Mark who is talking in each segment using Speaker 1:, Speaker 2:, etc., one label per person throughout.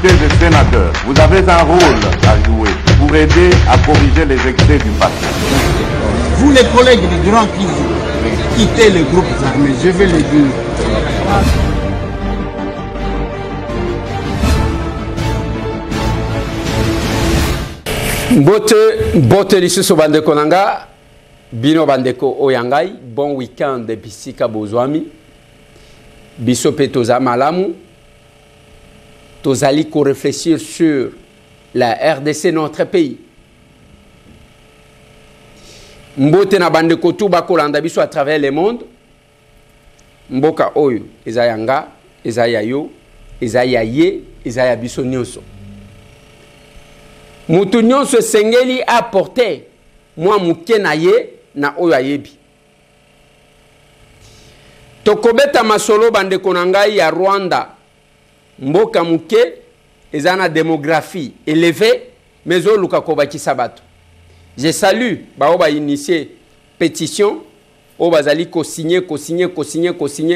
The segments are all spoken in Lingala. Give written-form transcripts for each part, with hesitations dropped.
Speaker 1: députés et sénateurs, vous avez un rôle à jouer pour aider à corriger les excès du passé.
Speaker 2: Vous les collègues des grands qui quittez les groupes armés, je vais le dire.
Speaker 3: Bote lisusu bandeko nanga bino bandeko oyangai bon week-end bisika bozwami biso pe toza malamu tozali ko réfléchir sur la RDC, notre pays. Mbote na bandeko tu bakolanda biso à travers le monde. Mboka oyo ezayanga ezayayo ezayaye ezaya biso nyonso. Mutu nyonso sengeli apporter moi muke na ye na oyo ayebi. Tokobeta masolo bandeko na ngai ya Rwanda. Mboka muke ezana démographie élevée mais o luka kobakisa bato. Je salue baoba initié pétition o bazali ko signer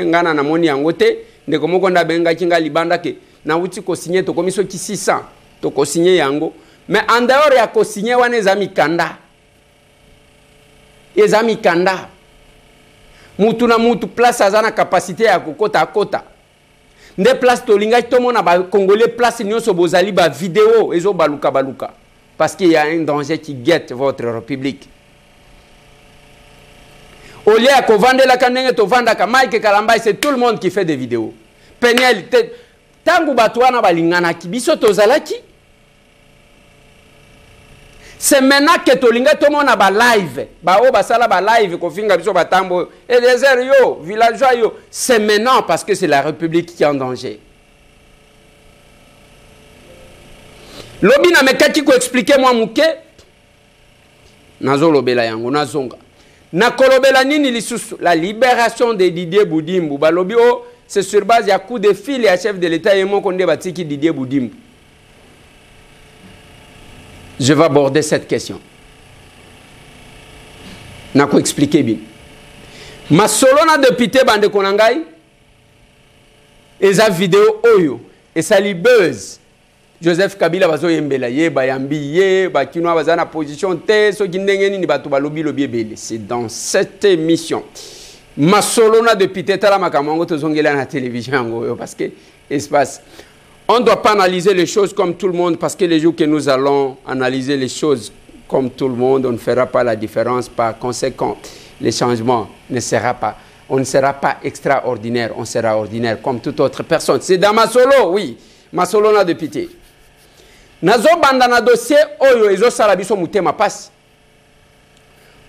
Speaker 3: ngana na moni yango te ndeko moko nda benga kinga libanda ke na wuti ko signer to komiso ki 600 to ko signer yango mais en dehors ya ko signer wana ezami kanda mutu na mutu place azana capacité ya kokota akota nde place to linga to mona ba congolais place nyonso bozali ba vidéo ezo baluka parce qu'il y a un danger qui guette votre république. Au lieu de vendre la canne, to vendre ka Mike Kalamba, c'est tout le monde qui fait des vidéos. Peniel, tangu batwana balingana ki biso tozalaki. C'est maintenant que tolinga to mona ba live, ba o basala ba live ko finga biso batambo et désert yo, villageois yo, c'est maintenant parce que c'est la république qui est en danger. Lobi na mekati ko expliquer moi muke nazo lobela yango nazonga na kolobela nini lisusu la libération de Didier Boudimbu balobi o c'est sur base ya coup de fil ya chef de l'état yemo konde batiki Didier Boudimbu. Je vais aborder cette question na ko expliquer bien ma solo na député bande konangai eza vidéo oyo et ça li buzz Joseph Kabila bazo yembela ye bayambi ye bakino bazana position te so kindengeni ni bato balobi lobi ebele. C'est dans cette émission masolona depuis tetala makamango tozongela na télévision ngo parce que espace on ne doit pas analyser les choses comme tout le monde parce que les jours que nous allons analyser les choses comme tout le monde on ne fera pas la différence. Par conséquent les changements ne sera pas on ne sera pas extraordinaire, on sera ordinaire comme toute autre personne. C'est dans ma solo, oui, ma solo na député. Nazo banda na dossier oyo ezo sala biso mutema pasi.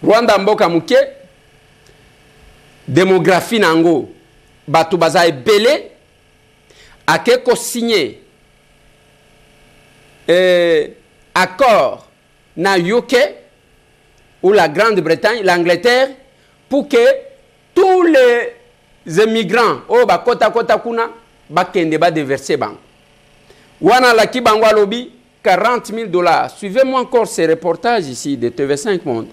Speaker 3: Rwanda mboka muke démographie nango batu baza ebele akeko signé accord na UK ou la Grande-Bretagne, l'Angleterre pour que tous les immigrants o ba kota kuna bakende ba déverser bang. Wana la ki bangwa lobi $40 000. Suivez-moi encore ces reportages ici de TV5 Monde.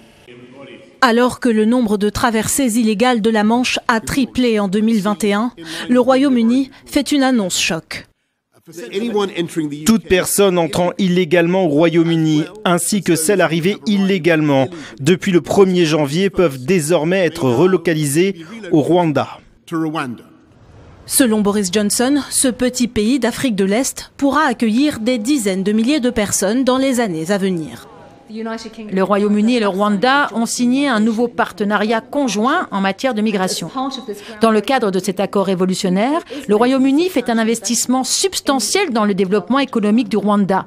Speaker 4: Alors que le nombre de traversées illégales de la Manche a triplé en 2021, le Royaume-Uni fait une annonce choc.
Speaker 5: Toute personne entrant illégalement au Royaume-Uni, ainsi que celles arrivées illégalement, depuis le 1er janvier, peuvent désormais être relocalisées au Rwanda.
Speaker 4: Selon Boris Johnson, ce petit pays d'Afrique de l'Est pourra accueillir des dizaines de milliers de personnes dans les années à venir.
Speaker 6: Le Royaume-Uni et le Rwanda ont signé un nouveau partenariat conjoint en matière de migration. Dans le cadre de cet accord révolutionnaire, le Royaume-Uni fait un investissement substantiel dans le développement économique du Rwanda.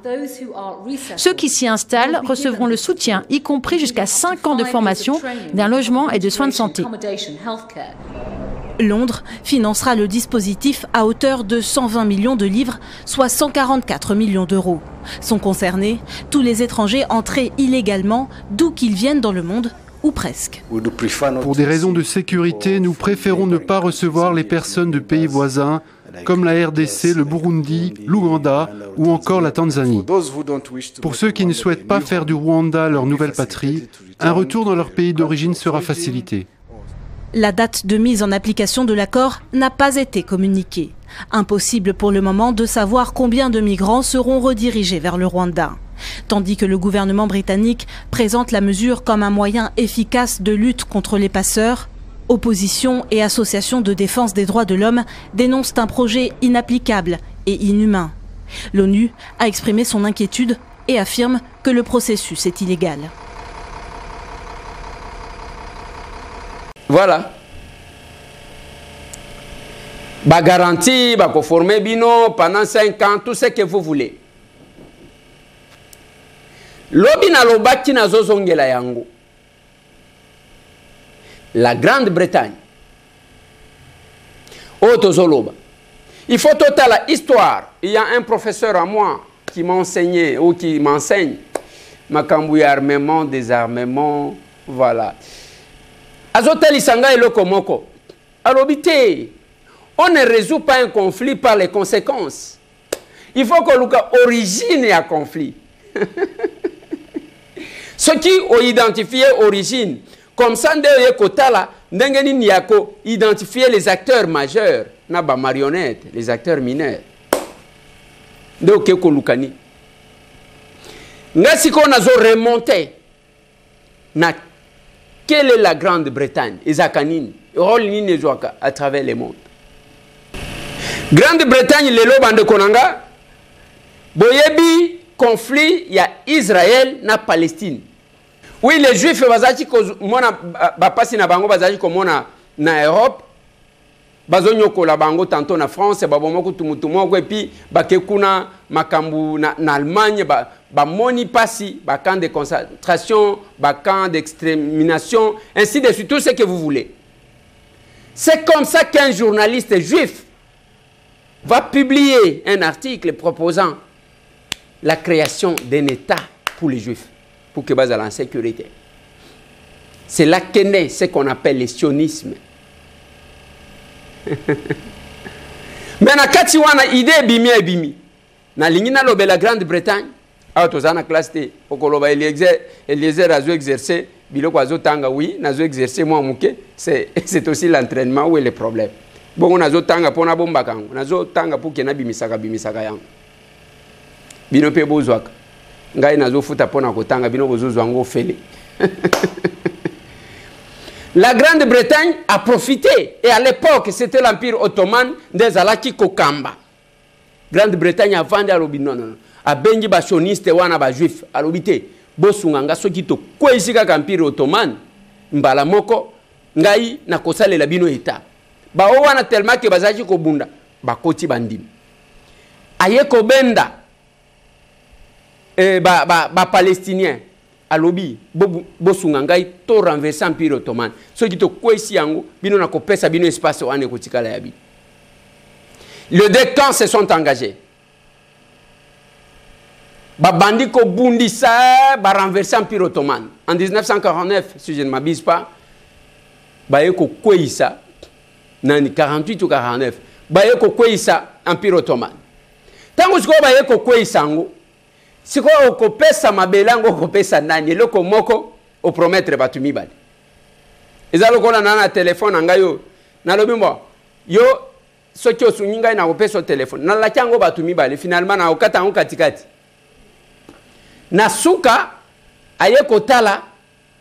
Speaker 6: Ceux qui s'y installent recevront le soutien, y compris jusqu'à 5 ans de formation, d'un logement et de soins de santé.
Speaker 4: Londres financera le dispositif à hauteur de 120 millions de livres, soit 144 millions d'euros. Sont concernés tous les étrangers entrés illégalement, d'où qu'ils viennent dans le monde, ou presque.
Speaker 7: Pour des raisons de sécurité, nous préférons ne pas recevoir les personnes de pays voisins, comme la RDC, le Burundi, l'Ouganda ou encore la Tanzanie. Pour ceux qui ne souhaitent pas faire du Rwanda leur nouvelle patrie, un retour dans leur pays d'origine sera facilité.
Speaker 4: La date de mise en application de l'accord n'a pas été communiquée. Impossible pour le moment de savoir combien de migrants seront redirigés vers le Rwanda. Tandis que le gouvernement britannique présente la mesure comme un moyen efficace de lutte contre les passeurs, opposition et associations de défense des droits de l'homme dénoncent un projet inapplicable et inhumain. L'ONU a exprimé son inquiétude et affirme que le processus est illégal.
Speaker 3: Voilà. Ba garantie, ba former bino pendant 5 ans, tout ce que vous voulez. Lobi na lobaki na zozongela yango. La Grande-Bretagne. Otozoloba. Il faut total la histoire. Il y a un professeur à moi qui m'a enseigné ou qui m'enseigne. Makambu armement, désarmement, voilà. Azoteli sanga eloko moko. Alobite. On ne résout pas un conflit par les conséquences. Il faut que l'origine est à conflit. Ceux qui ont identifié l'origine, comme ça, ils ont identifié les acteurs majeurs, les marionnettes, les acteurs mineurs. Donc, si on a remonté, quelle est la Grande-Bretagne? À travers le monde. Grande-Bretagne, les lobes de Konanga, Boyebi, conflit, il y a Israël na Palestine. Oui, les Juifs, na Europe, bazonyoko la bango tantôt na France, babomoko tumutumo et puis bakekuna makambu na Allemagne, ba moni pasi, ba camp de concentration, ba camp d'extermination, ainsi de suite, tout ce que vous voulez. C'est comme ça qu'un journaliste juif va publier un article proposant la création d'un État pour les Juifs, pour que base à la sécurité. C'est là qu'est né ce qu'on appelle le sionisme. Mais na kati wana idée bimi na lingina lobe la Grande-Bretagne autozana classe te okoloba Eliezer azo exercer biloko azo tanga oui nazo exercer moi muke c'est aussi l'entraînement où est le problème. Bon nazo tanga pona bomba kango nazo tanga pour que na bimisaka yang bino pe bozwaka ngai nazo futa pona kotanga bino bozozwa ngo fele. La Grande-Bretagne a profité. Et à l'époque, c'était l'Empire ottoman des Alaki Kokamba. Grande-Bretagne a vendu à l'obi. Non. A bengi ba sioniste wana ba juif. A l'obité. Bosunganga soki to kwesika l'Empire ottoman. Mbala moko. Ngai na kosale la bino eta. Ba wana tellement que bazaji ko bunda. Ba koti bandim. Aye ko benda. Ba palestinien. À l'obi, bosungangai to renverser l'Empire ottoman. Ce qui te kwesi yango, bino na kopesa bino espace wane kotikala yabi. Les deux camps se sont engagés. Babandi ko bundisa, ba renverser l'Empire ottoman. En 1949, si je ne m'abuse pas, baye ko kwesa, nani 48 ou 49, baye ko kwesa Empire ottoman. Tango siko baye ko kwesa yango, si quoi au kopesa mabelango au kopesa nani le komoko au promettre batumi bali ezalo kona na téléphone ngayo na lobimbo yo soki osunyinga na kopesa téléphone na la kyango batumi bali finalement na okata ngo katikati na suka aye kotala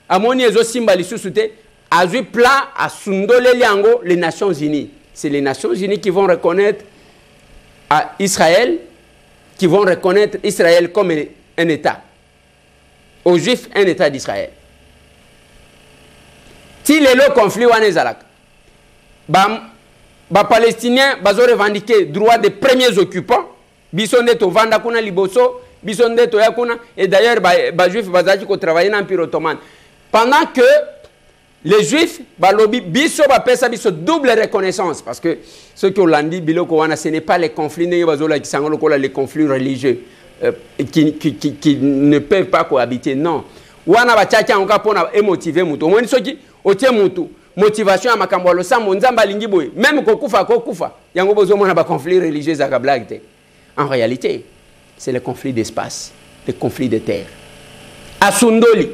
Speaker 3: amoni ezo simba lisusu te azui plan a sundole liango les Nations Unies. C'est les Nations Unies qui vont reconnaître à Israël, qui vont reconnaître Israël comme un État. Aux Juifs, un État d'Israël. Si le conflit est là, les Palestiniens ont revendiqué le droit des premiers occupants. Bisonde to vanda kuna liboso, bisonde to yakuna, et d'ailleurs les Juifs ont travaillé dans l'Empire ottoman. Pendant que les Juifs, biso double reconnaissance, parce que ce que l'on dit, ce n'est pas les conflits, les conflits religieux qui ne peuvent pas cohabiter, non. Wana bachacha onka pona émotiver mutu. Omoni soki otie mutu motivation ya makambo lo sambo nzamba lingi boy. Même kokufa. Yango bozo mona ba conflit religieux za blague. En réalité, c'est le conflit d'espace, le conflit de terre. Asundoli.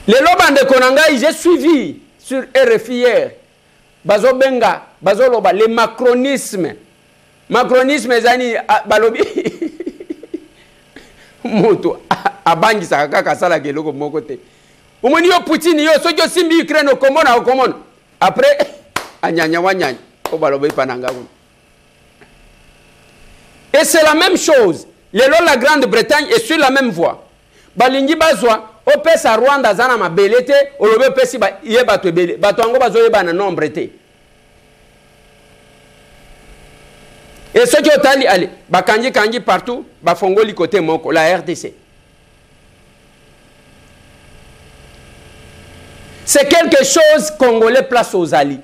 Speaker 3: Les lobans de Konanga, j'ai suivi sur RFI hier. Bazo benga, bazo loba, le macronisme. Macronisme ezani balobi. Moto abangi sakaka sala keloko mokote. Umoni yo Poutine yo sojo simbi Ukraine okomona. Après anyanya wanyanya o balobi pananga. Et c'est la même chose. La Grande-Bretagne est sur la même voie. Balingi bazwa o pesa Rwanda zana mabelete o lobe pesi ba yeba to bele. Bato bazo yeba na nombre te. Et ce qui est allé, allez, kanji partout, fongoli côté moko, la RDC. C'est quelque chose congolais place aux alliés.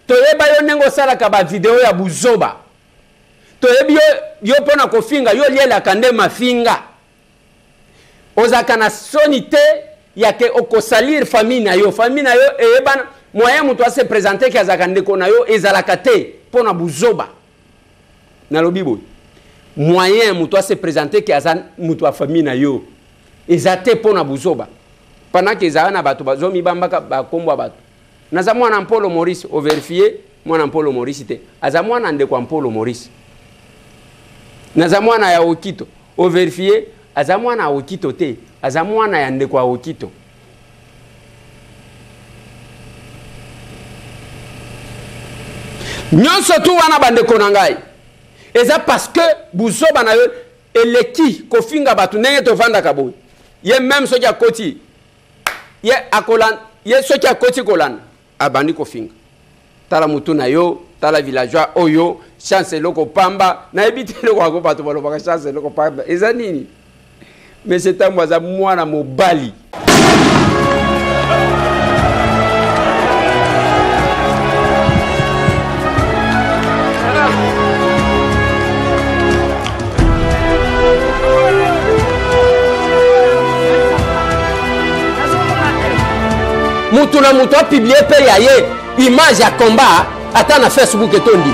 Speaker 3: Toyeba yo nengo sala ka ba vidéo ya buzoba. Toyebi yo pona ko finga yo liela kande mafinga. Ozaka na sonité ya ke okosalir famille na yo eyebana moyen muto a se présenter ki azaka ndeko na yo ezalaka te pona buzoba. Nalobi boy. Moyen muto a se présenter ki azan muto a famille na yo ezate pona buzoba. Pendant que ezana bato bazomi bambaka ba kombo bato. Naza mwana Mpolo Maurice o vérifier mwana Mpolo Maurice te. Aza mwana ndeko Mpolo Maurice. Naza mwana ya Okito o vérifier aza mwana ya Okito te. Aza mwana ya ndeko Okito. Nyonso tu wana bandeko na ngai. Eza parce que buzoba na yo eleki kofinga batu ndenge to vanda kaboy. Ye même soki akoti. Ye akolan, ye soki akoti kolan abandi kofinga. Tala mutu na yo, tala villageois oyo, chance loko pamba, na ebite loko ako bato balobaka chance loko pamba. Eza nini? Mais c'est un moisa mwana mobali. Mutu na mutu a publié pe yaye image ya combat ata na Facebook etondi.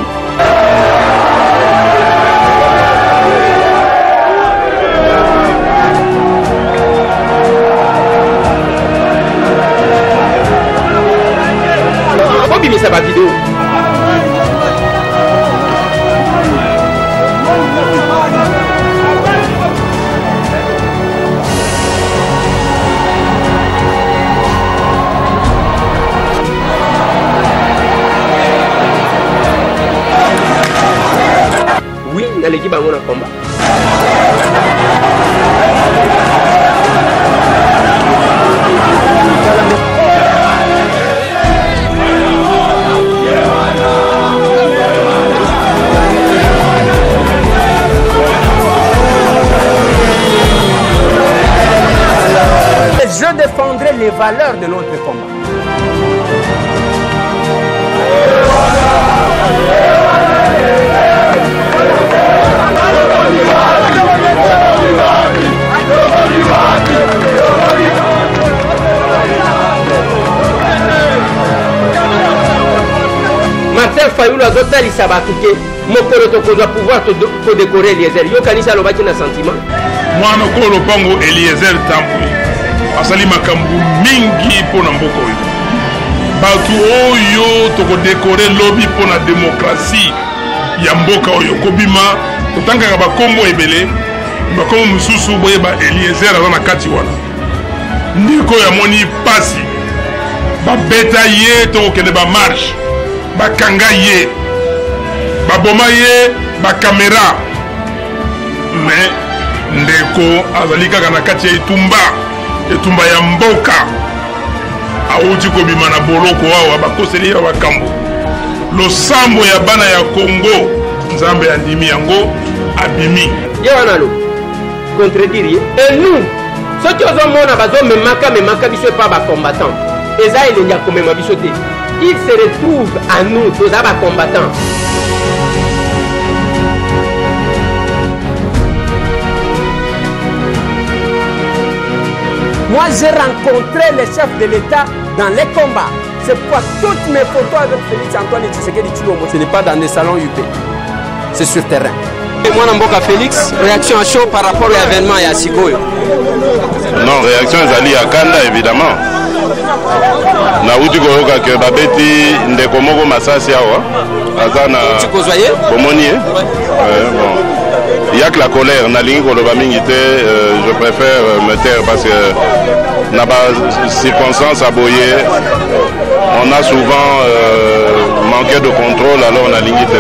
Speaker 3: Obimisa ba vidéo. Oui, dans l'équipe à mon combat. Je défendrai les valeurs de notre combat. Martin Fayulu azotalisa batuke mokolo tokozwa pouvoir to décorer Eliezer. Yo kanisa lobaki na sentiment.
Speaker 8: Mwana ko lopango Eliezer Tambwe asali makambu mingi pona mboko oyo. Batu oyo toko décorer lobby pona démocratie ya mboka oyo kobima totangaka bakombo ebele bakombo mususu boye ba Eliezer azana kati wana. Ndiko ya moni pasi babeta ye tokende ba marche bakanga ye baboma ye bakamera mais ndeko azali kaka na kati ya etumba ya mboka auti kobima na boloko awa bakoseli ya bakambo losambo ya bana ya Congo nzambe ya ndimi yango abimi
Speaker 3: ye wana lo contredire et nous ceux qui ont mona bazo memaka biso pas ba combattant eza elenga komema biso te. Il se retrouve à nous, tous les combattants. Moi, j'ai rencontré les chefs de l'État dans les combats. C'est pourquoi toutes mes photos avec Félix Antoine Tshisekedi Tshilombo, ce n'est pas dans des salons UP. C'est sur terrain. Et moi, Namboka Félix, réaction à chaud par rapport à l'événement et à Sigoyo.
Speaker 1: Non, réaction à Kanda, évidemment.
Speaker 9: nauti koyoka ke babeti ndeko moko masasi awa aza na bomoni ye bon il y a que la colère nalingi koloba mingi te je préfère me taire parce que na ba circonstances aboye on a souvent manqué de contrôle alors nalingi te.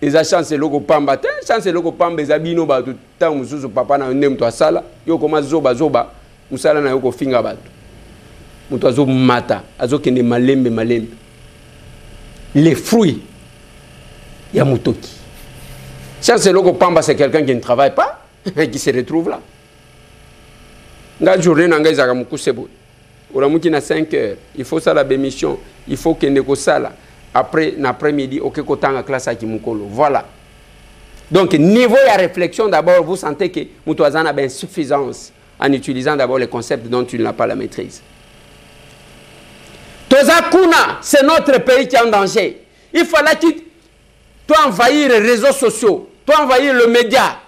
Speaker 3: Eza chance loko pamba te chance loko pamba eza bino ba tout temps mususu papa na ndem to asala yo koma zoba musala na yo ko finga bato muto azo mata azo kende malembe les fruits ya mutoki. Chance loko pamba c'est quelqu'un qui ne travaille pas et qui se retrouve là. Nga journée na nga izaka mukusebo ora muki na 5 heures il faut ça la bémission il faut kende ko sala. Après, l'après-midi, ok, kotanga classe à Kimukolo. Voilà. Donc, niveau de réflexion, d'abord, vous sentez que Moutouazan a insuffisance en utilisant d'abord les concepts dont tu n'as pas la maîtrise. Tozakuna, c'est notre pays qui est en danger. Il fallait que tu envahir les réseaux sociaux, tu envahir le média,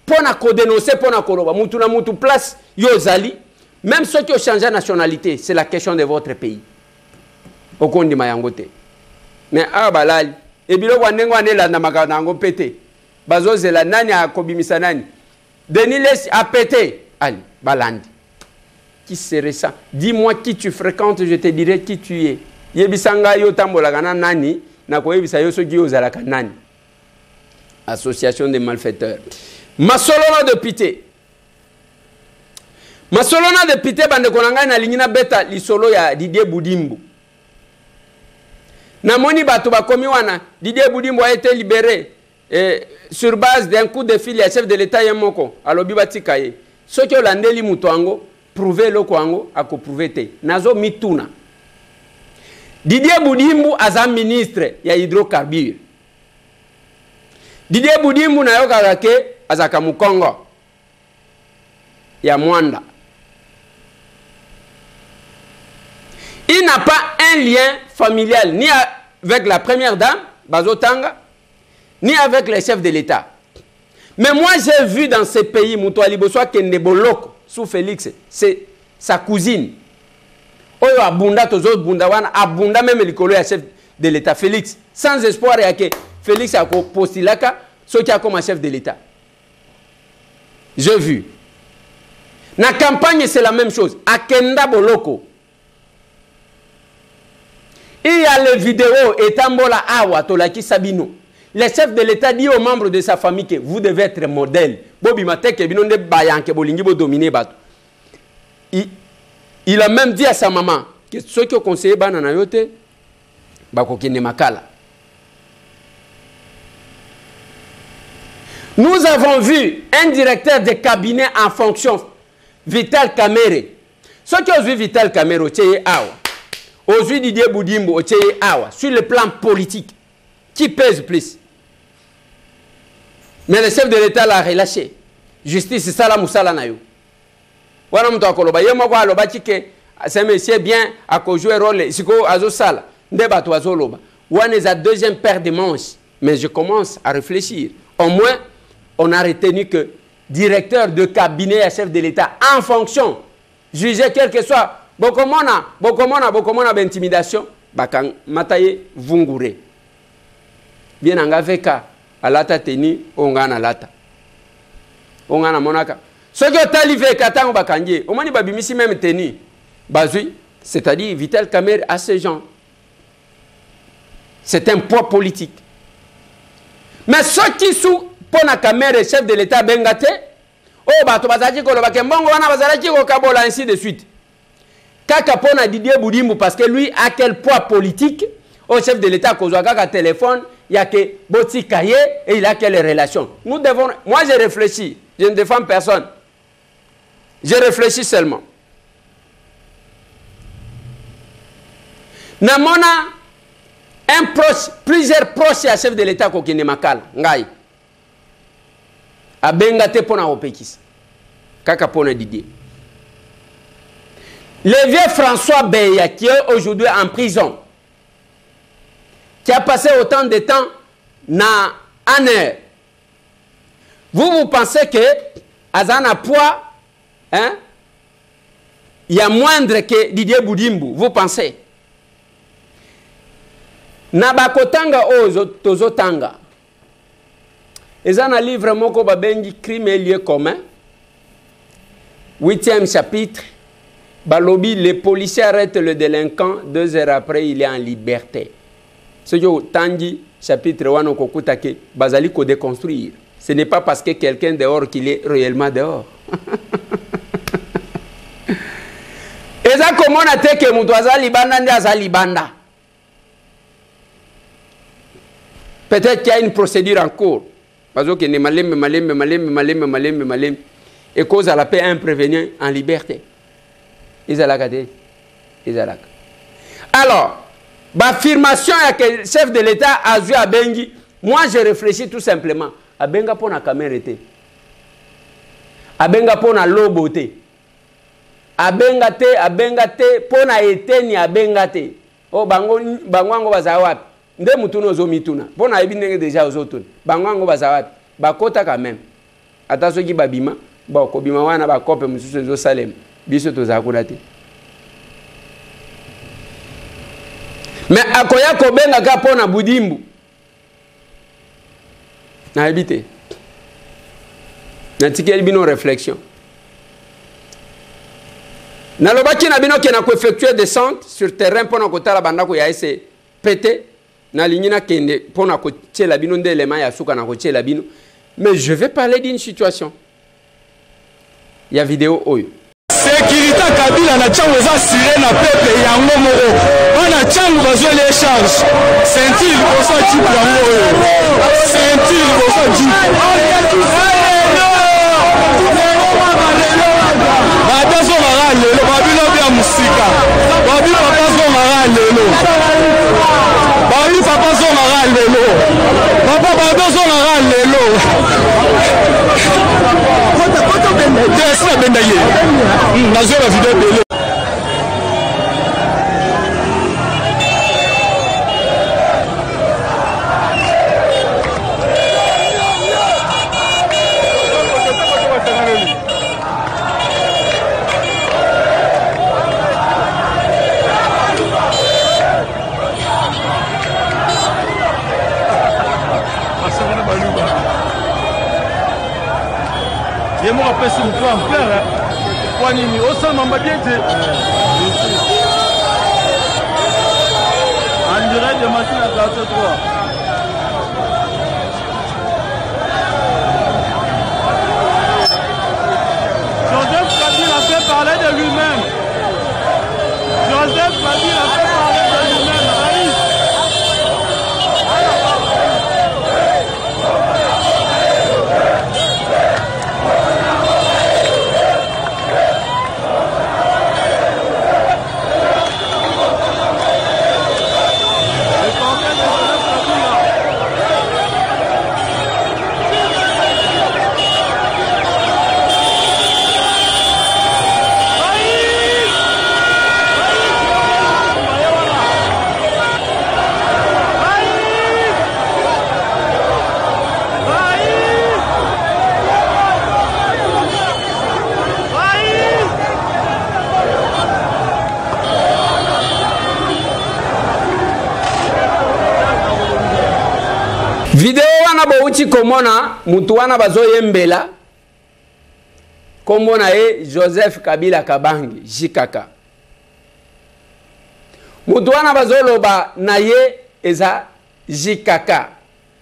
Speaker 3: pour nous dénoncer, pour nous koloba. Moutouna moutou place, yozali. Même ceux qui ont changé de nationalité, c'est la question de votre pays. Au compte de Mayangote. Mais ah balali et bilo wanengo anela na makana ngo pété bazo zela nani akobimisa nani Denis laisse a pété allez balandi qui serait ça dis-moi qui tu fréquentes je te dirai qui tu es yebisanga yo tambola kana nani na ko yebisa yo soki ozala kanani association des malfaiteurs masolona de pité bande konanga na lingina beta lisolo ya Didier Boudimbo. Namoni bato bakomi wana Didier Boudimbo a été libéré sur base d'un coup de fil à chef de l'État yemoko alobi batikaye ce que landeli mutoango prouver loko ango akoprouver te nazo mituna Didier Boudimbo aza ministre ya hydrocarbures Didier Boudimbo na yoka ke azaka mukongo ya Mwanda. Il n'a pas un lien familial ni avec la première dame, Bazotanga, ni avec les chefs de l'État. Mais moi, j'ai vu dans ces pays, Moutoua Libosoa Kendeboloko, sous Félix, c'est sa cousine. Oyo abunda tozo bundawana, abunda même l'école à chef de l'État, Félix. Sans espoir, il y a que Félix a postilaka, ce qui a comme chef de l'État. J'ai vu. La campagne, c'est la même chose. Akenda Boloko. Il y a les vidéos et Tambola Awa Tolaki Sabino. Le chef de l'État dit aux membres de sa famille que vous devez être modèle. Bobi Mateke Binonde Bayanke Bolingi Bo dominer Bato. Il a même dit à sa maman que ceux qui ont conseillé Banana Yote Bakokine Makala. Nous avons vu un directeur de cabinet en fonction, Vital Kamere. Ceux qui ont vu Vital Kamere au Tcheye Awa. Aujourd'hui, Didier Boudimbo, sur le plan politique, qui pèse plus? Mais le chef de l'État l'a relâché. Justice, c'est ça la moussala na yo. Voilà mon tokoloba. Yemo kwa loba chike, c'est monsieur bien à jouer rôle. Siko azo sala, ndeba to azo loba. One est la deuxième paire de manches. Mais je commence à réfléchir. Au moins, on a retenu que directeur de cabinet à chef de l'État en fonction, jugé quel que soit. Bokomona d'intimidation, bakang mataye vungure. Bien anga veka alata teni ongana lata. Ongana monaka. Ce que tali veka tango bakanje, omani babimisi même teni. Bazui, c'est-à-dire Vital Kamere à ces gens. C'est un poids politique. Mais ceux qui sont pour la caméra chef de l'État bengate, oh bato bazaki ko lobake mbongo wana bazalaki ko kabola ainsi de suite. Kaka pona Didier Boudimbu parce que lui a quel poids politique au chef de l'État kozwa kaka téléphone, il y a que Boti Kaye et il a quelle relation. Nous devons, moi j'ai réfléchi, je ne défends personne. Je réfléchis seulement. Namona un proche, plusieurs proches à chef de l'État qui ne makal ngai. A bengate pona opekis. Kaka pona Didier. Le vieux François Beya qui est aujourd'hui en prison, qui a passé autant de temps na Aner. Vous pensez que Azana poids, hein, il y a moindre que Didier Boudimbu, vous pensez? Nabakotanga ozo tozotanga. Ezana livre moko babengi crime et lieu commun. 8e chapitre. Balobi, les policiers arrêtent le délinquant, 2 heures après, il est en liberté. Ce que Tangi, chapitre 1, Kokutake, Bazali ko déconstruire. Ce n'est pas parce que quelqu'un dehors qu'il est réellement dehors. Et ça, comment on a dit que Moutouaza Libanda n'est Libanda? Peut-être qu'il y a une procédure en cours. Parce que ne malem, et cause à la paix un prévenu en liberté. Alors, l'affirmation que le chef de l'État a vu à Bengi, moi je réfléchis tout simplement. A Benga pour la caméra, a Benga pour la loboté, a Bengate, pour la éteigner, a Bengate. Oh, Bango Bazawat, nde mutuno zo mituna. Pour la ébiner déjà aux autres. Bango Bazawat, Bakota quand même. Attention qui babima, Bako Bimawana, Bakope, Monsieur Zo Salem. Biso tozakurate. Mais akoya kobenga kapo na Boudimbu. Na habité. Na tikeli bino réflexion. Na lobaki na bino ki na ko effectuer descente sur terrain pour na kotala bandako ya ese pété na lignina kende pour na ko tiela bino nde élément ya suka na ko tiela bino. Mais je vais parler d'une situation. Il y a vidéo oyo.
Speaker 10: Sécurité Kabila na tchango eza siré na peuple yango moko wana tchango bazwa les charges ceinture kosa jipe yango ceinture kosa jipe batazo mara lelo babilo bya musika babi papa zo mara lelo babi papa zo mara lelo papa bado zo mara lelo Tessa bendaye. Nazo la vidéo de je me rappelle si vous pouvez en faire. Wanini, au sol, m'a bien dit. En direct de machine à gâteau 3. Joseph Kabila a fait parler de lui-même. Joseph Kabila a fait parler de lui-même.
Speaker 3: Vidéo wana bouti komona mutu wana bazo yembela komona Joseph Kabila Kabangi Jikaka mutu wana bazo loba na ye eza Jikaka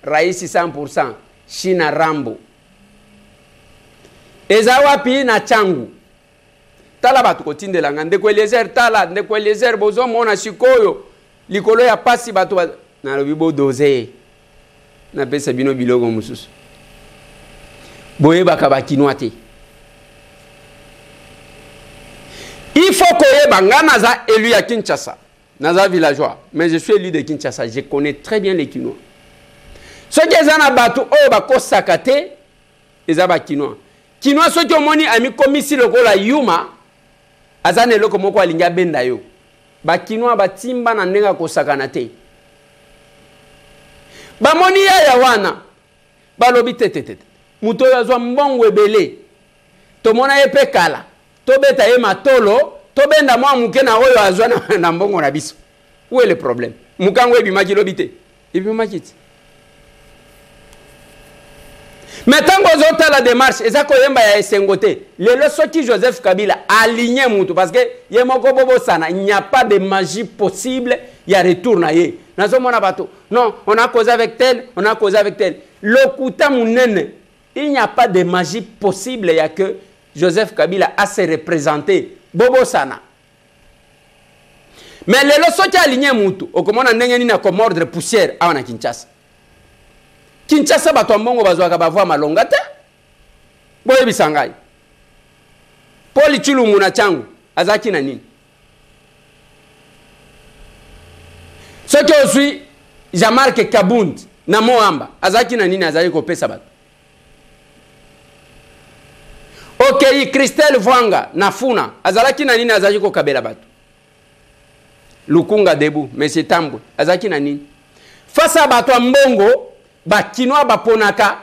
Speaker 3: raisi 100%, China Rambo. Eza wapi na changu. Tala batu kotinde langa. Ndeko Eliezer tala, ndeko Eliezer bozo mona shikoyo. Likolo ya pasi batu na lobibo doze. Na pesa bino bilogo mususu. Boye baka bakinoate. Il faut que Banga naza élu à Kinshasa, naza villageois, mais je suis élu de Kinshasa, je connais très bien les Kinois. Ceux qui sont batu oh bako sakate, ils ont Kinois. Kinois ceux qui ont moni ami komisi loko la yuma, azane loko moko alinga benda yo. Ba Kinois ba timba na nenga ko sakanate. Ba moni ya wana, ba lobi tete. Muto ya zwa mbongo ebele. To mona epe kala. Tobeta ye matolo, tobenda mwa muke na oyo azwa na mbongo na biso. Où est le problème? Mukango ebimaki lobite. Ebimaki. Mais tant que vous avez la démarche, et ça ko yemba ya esengote, lelo soki Joseph Kabila aligné mutu parce que yemoko bobo sana, il n'y a pas de magie possible, il y a retour na ye. Nazo mona bato. Non, on a causé avec tel, on a causé avec tel. Lokuta munene, il n'y a pas de magie possible, il y a que Joseph Kabila a se représenté bobo sana. Mais les lois qui aligné mutu, au comment on a na comme ordre poussière à na Kinshasa. Kinshasa bato mbongo bazwaka bavwa malonga te. Boye bisangai. Paul Chilumbu na changu azaki na nini? Ce que je suis Jean-Marc Kabund na Moamba azaki na nini azali ko pesa bato. Ok, Christelle Vwanga na Funa azalaki na nini azali ko kabela bato. Lukunga Debu, Monsieur Tambwe azalaki na nini? Face à bato mbongo, ba Kinois ba ponaka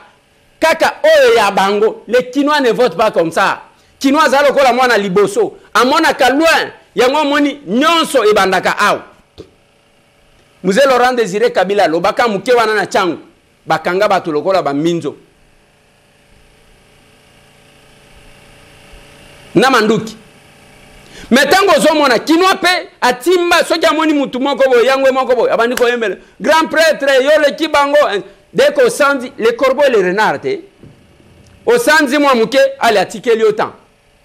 Speaker 3: kaka oyo ya bango, les Kinois ne votent pas comme ça. Kinois azalo ko la mwana liboso, amona ka loin, yango moni nyonso ebandaka aw. Mzee Laurent Désiré Kabila lobaka muke wana na changu, bakanga bato lokola ba minzo. Namanduki. Mais tango zomona Kinois pe atimba soki amoni mutu moko boy yango moko boy abandi ko yembele grand prêtre yo le kibango dès qu'au sandi les corbeaux et les renards te au sandi moi muke ali atikeli autant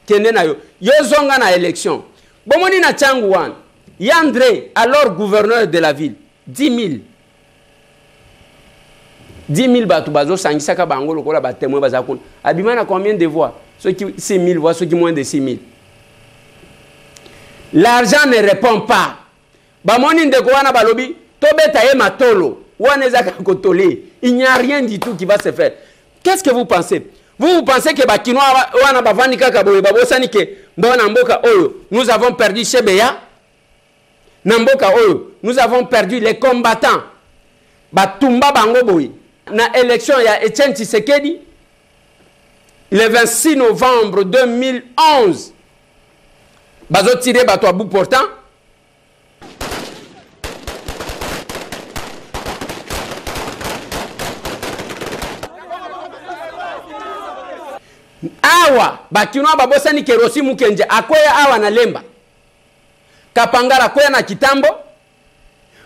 Speaker 3: kende na yo zonga na élection bomoni na changu wan Yandré alors gouverneur de la ville 10 000 batu bazo sangisaka bango lokola ba témoin bazakuna abimana combien de voix ceux qui 6 000 voix ceux qui moins de 6 000. L'argent ne répond pas. Bamoni ndeko wana balobi tobeta ye matolo wana zaka kotolé. Il n'y a rien du tout qui va se faire. Qu'est-ce que vous pensez? Vous pensez que bakinois wana bavani kaka boye babosani ke mbona mboka oyo nous avons perdu Chebeya? Namboka oyo nous avons perdu les combattants. Batumba bango boye. Na élection ya Etienne Tshisekedi le 26 novembre 2011 bazo tiré bato à bout portant. Awa bakinoa babosani kerosi mukenje akoya awa na lemba kapangara koya na kitambo.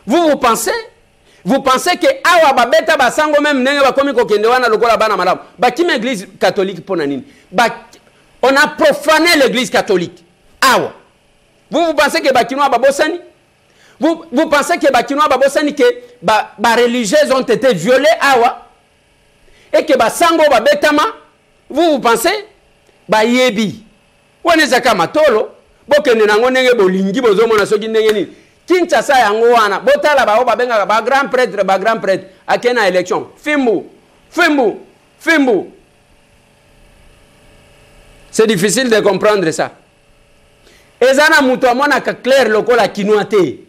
Speaker 3: Vous pensez que awa babeta basango même nenge bakomi kokende wana lokola bana malamu bakime église catholique pona nini on a profané l'église catholique. Awa. Vous pensez que bakinoa babosani? Vous pensez que bakinoa babosani que ba religieuses ont été violées awa et que basango babetama? Vous pensez? Ba yebi. Wanezaka matolo bokende nango nenge bolingi bozomona soki ndenge nini. Kinshasa yango wana botala ba babenga ba grand prêtre akena élection. Fimbu. C'est difficile de comprendre ça. Ezana mutu amona ka clair lokola Kinois te.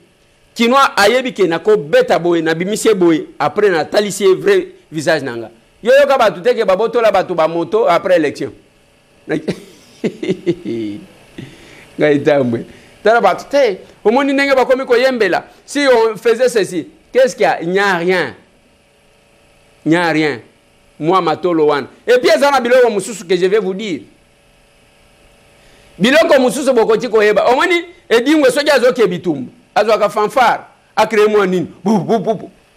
Speaker 3: Kinois ayebi ke nako beta boy na bimise boy après na talisie vrai visage nanga. Yoyo ka batu te ke babotola batu ba moto après élection. Ngaitambwe. Tala batu te omoni ndenge bakomi ko yembela. Si on faisait ceci, qu'est-ce qu'il y a? Il n'y a rien. Il n'y a rien. Moi matolo wan. Et puis ezana biloko mususu que je vais vous dire. Biloko mususu bokoti ko yeba omoni edingwe soja azoke bitumbu azwaka fanfare akremo nini bu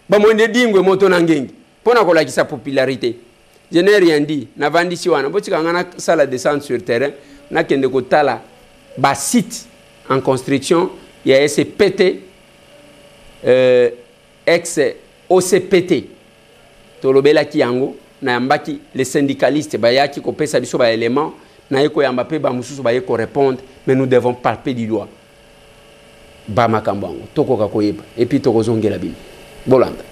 Speaker 3: ba mo ndingwe moto na ngengi Pour sa popularité. Je n'ai rien dit. Na vandi si wana. Boti kangana sala descente sur terrain. Na kende ko tala ba site en construction. Il y a SPT, ex OCPT. Tolobela kiango na yambaki les syndicalistes bayaki ko pesa biso ba élément na yeko yamba pe ba mususu ba yeko répondre, mais nous devons palper du doigt. Ba makambango toko ka koyeba et puis toko zongela bino. Bolanda.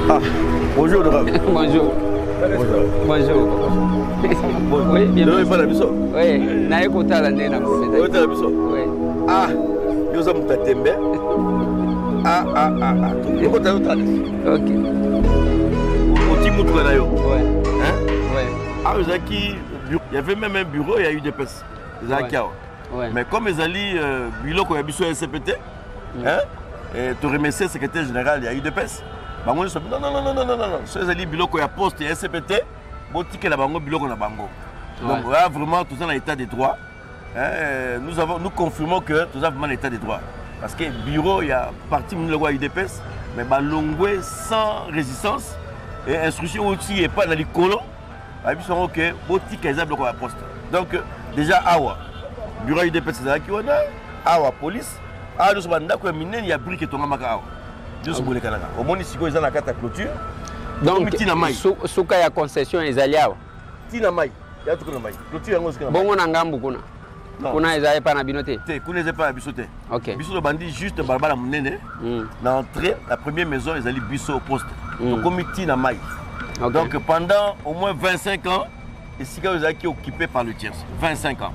Speaker 11: Ah, bonjour Laurent.
Speaker 3: Bonjour.
Speaker 11: Bonjour.
Speaker 3: Bonjour. Oui, bien. Oui, na yeko tala ndena mfeta.
Speaker 11: Oui. Ah, yo za mutatembe. Ah. Ok.
Speaker 3: Ouais.
Speaker 11: Hein?
Speaker 3: Ouais.
Speaker 11: Ah, il y avait même un bureau, il y a eu des personnes.
Speaker 3: Ouais.
Speaker 11: Mais comme ils allaient bureau qu'on a vu sur SCPT, hein? Et tu remercies le secrétaire général, il y a eu des personnes. Non. Sur les alliés bureau qu'on a poste et SCPT, bon ticket la bango bureau qu'on a bango. Donc là vraiment tout ça dans l'état des droits. Nous confirmons que tout ça vraiment l'état des droits. Parce que le bureau, il y a parti de l'UDPS, mais Balongwe sans résistance et instruction aussi et pas dans les colons. Ils sont OK, boutique les ables qu'on a poste. Donc déjà Awa, bureau UDPS c'est là qui on a, Awa police, Awa nous sommes d'accord minen il y a brique ton amaka Awa. Nous sommes les Canada. Au moins ici ils ont la carte à clôture.
Speaker 3: Donc souka ya concession les aliawa.
Speaker 11: Tina mai, il y a tout le mai. Clôture en Oscar.
Speaker 3: Bon on a ngambu kuna. Kuna ezaye pas na binoté.
Speaker 11: Kuna ezaye pas na bisoté.
Speaker 3: OK.
Speaker 11: Biso bandi juste barbara munene. Na entrée la première maison ils allaient biso au poste. Donc comme tina mai. Donc pendant au moins 25 ans, ici ils étaient occupés par le tiers. 25 ans.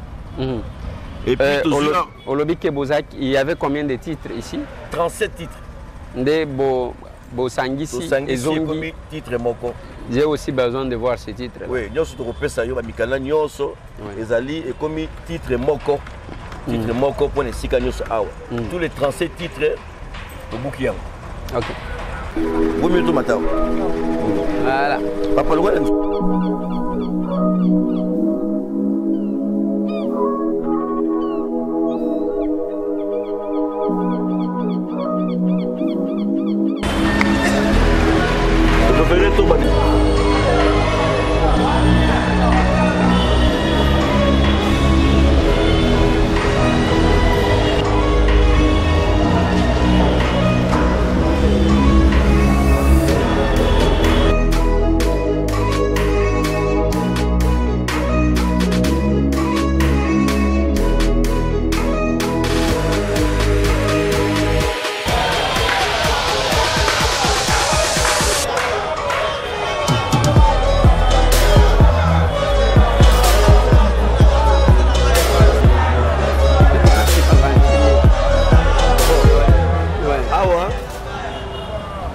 Speaker 11: Et puis toujours
Speaker 3: au lobby Kebozak, il y avait combien de titres ici?
Speaker 11: 37 titres.
Speaker 3: Des Bosangisi et Zongi
Speaker 11: titres moko.
Speaker 3: J'ai aussi besoin de voir ces titres.
Speaker 11: Oui, nous sommes européens, ça y est, Mikala Nyonso, Ezali et comme titre moko. Titre moko pour les Sikanyoso Awa. Tous les 37 titres au Boukiam.
Speaker 3: OK.
Speaker 11: Vous mieux tout matin.
Speaker 3: Voilà.
Speaker 11: Papa le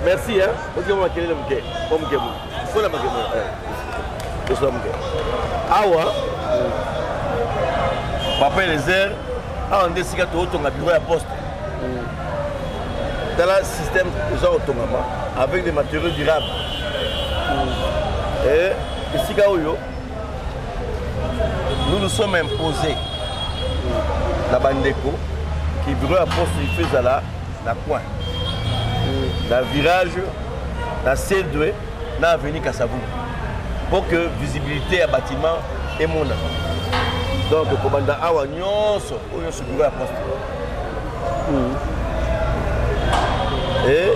Speaker 11: Merci, hein. Ok, on va quel est le mouquet. Pas mouquet. Il faut la mouquet. Il faut la mouquet. Awa. Papa et les airs. Ah, on décide que tu as bureau à poste. Dans le système déjà autonome, avec des matériaux durables. Et ici, nous nous sommes imposés la Bandeko, qui bureau à poste, il fait là, la coin. Dans le virage, dans le C2, dans l'avenue Kassabou. Pour que la visibilité à bâtiment est mon. Donc, le commandant Awa Nyonso, il y a ce bureau à poste. Et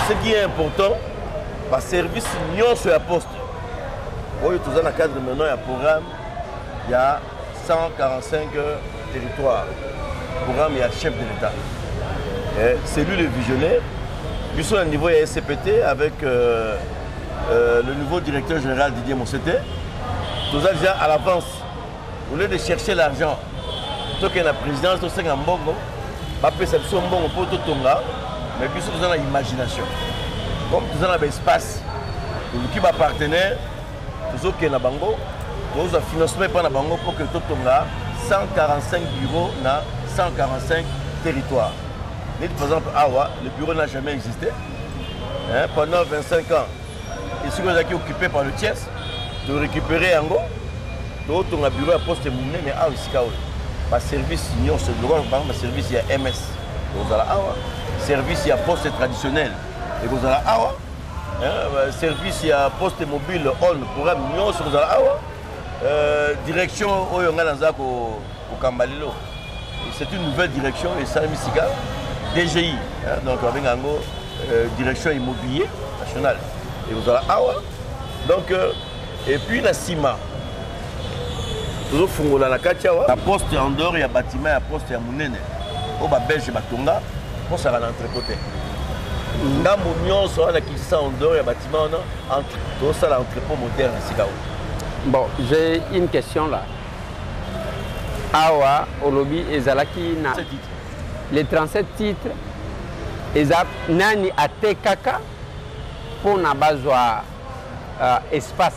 Speaker 11: ce qui est important, le service Nyonso à poste. Dans le cadre de maintenant, il y a un programme, il y a 145 territoires. Le programme, il y a chef de l'État. C'est lui le visionnaire. Nous sommes au niveau SCPT avec le nouveau directeur général Didier Monsete. Tout ça déjà à l'avance. Au lieu de chercher l'argent, tout que la présidence, tout ça en bongo, après ça son bon pour tout tonga, mais puis tout ça l'imagination. Comme tout ça dans l'espace, l'équipe a partenaire, tout ça qui est na bango, tout ça financement par na bango pour que tout tonga 145 bureaux dans 145 territoires. Par exemple, Awa, le bureau n'a jamais existé. Pendant 25 ans, ici, on a été occupé par le tiers, de récupérer en gros. D'autres, on a bureau à poste mouné, mais Awa, ici, le service, il y a MS. ekozala awa service ya poste traditionnel ekozala awa service ya poste mobile on programme nyonso ekozala awa direction oyo ngai naza kokamba lelo c'est une nouvelle direction esalemi sika DGI donc babenga yango direction immobilier national ekozala awa donc et puis la nsima tozofungola na kati awa na poste en dehors ya bâtiment ya poste ya monene oyo babelge batonga mposala na entrepôt te ngambo nyonso wana kisisa en dehors ya bâtiment wana tozosala entrepôt moderne esika oyo.
Speaker 3: Bon, j'ai une question là. Awa olobi ezalaki na les 37 titres eza nani atekaka pour na bazwa espace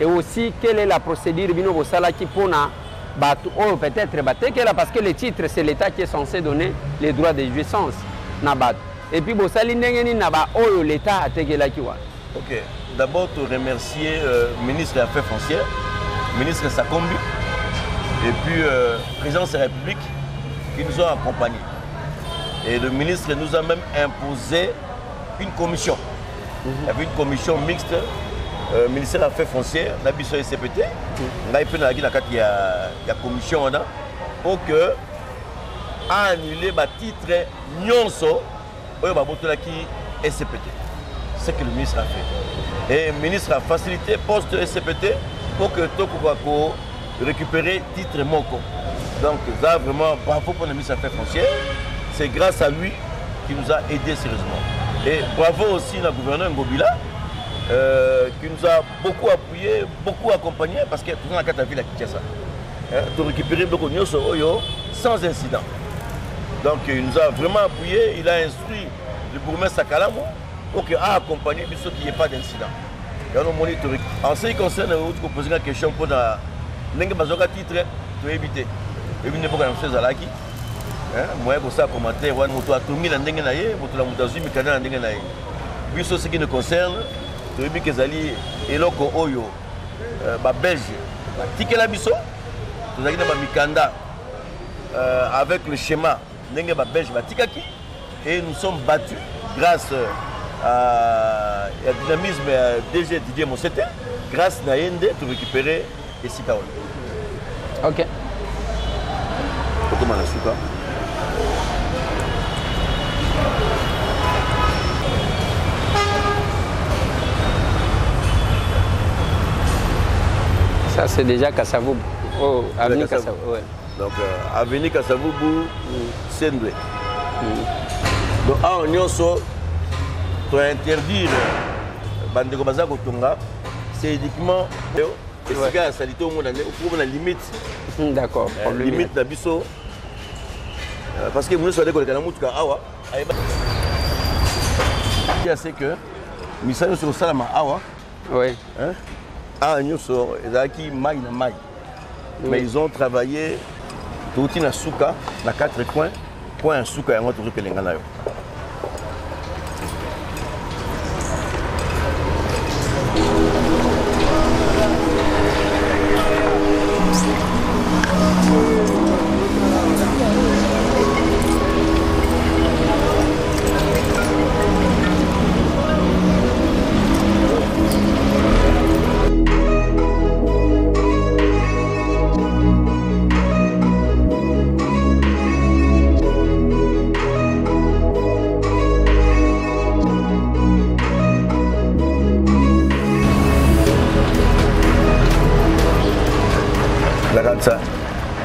Speaker 3: et aussi quelle est la procédure bino bosalaki pour na batu oh peut-être batekela parce que le titre c'est l'État qui est censé donner les droits de jouissance na batu et puis bosali ndenge ni na ba oyo l'État atekelaki wa.
Speaker 11: OK, d'abord te remercier ministre des Affaires foncières, ministre Sakombi et puis président de la République qui nous ont accompagnés. Et le ministre nous a même imposé une commission. Il y avait une commission mixte, ministère des Affaires foncières, l'Abisso SCPT. On a eu la commission pour que annuler le titre Nyonso au SCPT. C'est ce que le ministre a fait. Et le ministre a facilité poste SCPT pour que Toko récupérer titre Moko. Donc, ça vraiment bravo pour le ministre des Affaires foncières. C'est grâce à lui qui nous a aidés sérieusement. Et bravo aussi au gouverneur Ngobila qui nous a beaucoup appuyé, beaucoup accompagné parce que tout le monde a vu la Kinshasa. De récupérer beaucoup de choses sans incident. Donc, il nous a vraiment appuyé. Il a instruit le bourgmestre Sakalamo pour qu'il a accompagné ceux qui n'y ait pas d'incident. En ce qui concerne vous poser une question pour la titre, tu veux éviter. Et vous n'avez pas de choses à la qui. Moi, je vais commenter. Je vais vous ce qui nous concerne, tu veux que les alliés et loko oyo, belge, ticket la biso, tu as dit Mikanda avec le schéma Nenge belge tikaki et nous sommes battus grâce à la dynamisme DG Didier Mosete, grâce à Naïende pour récupérer les Sikaol.
Speaker 3: Ok.
Speaker 11: Comment la souka?
Speaker 3: Ça c'est déjà Kassavoubou. Oh, Avenue Kassavoubou. Ouais.
Speaker 11: Donc Avenue Kassavoubou, Sendwe. Donc en Nyonso, pour interdire Bandeko Baza Kotonga, c'est uniquement et ce gars ça dit au monde pour la limite.
Speaker 3: D'accord.
Speaker 11: Limite d'Abisso. Parce que nous sommes des collègues à Awa. C'est que Misano sur Salama Awa.
Speaker 3: Oui.
Speaker 11: Ah, nous sommes qui maille na maille. Mais ils ont travaillé tout na souka, na 4 coins, point un souka et un autre que les gars.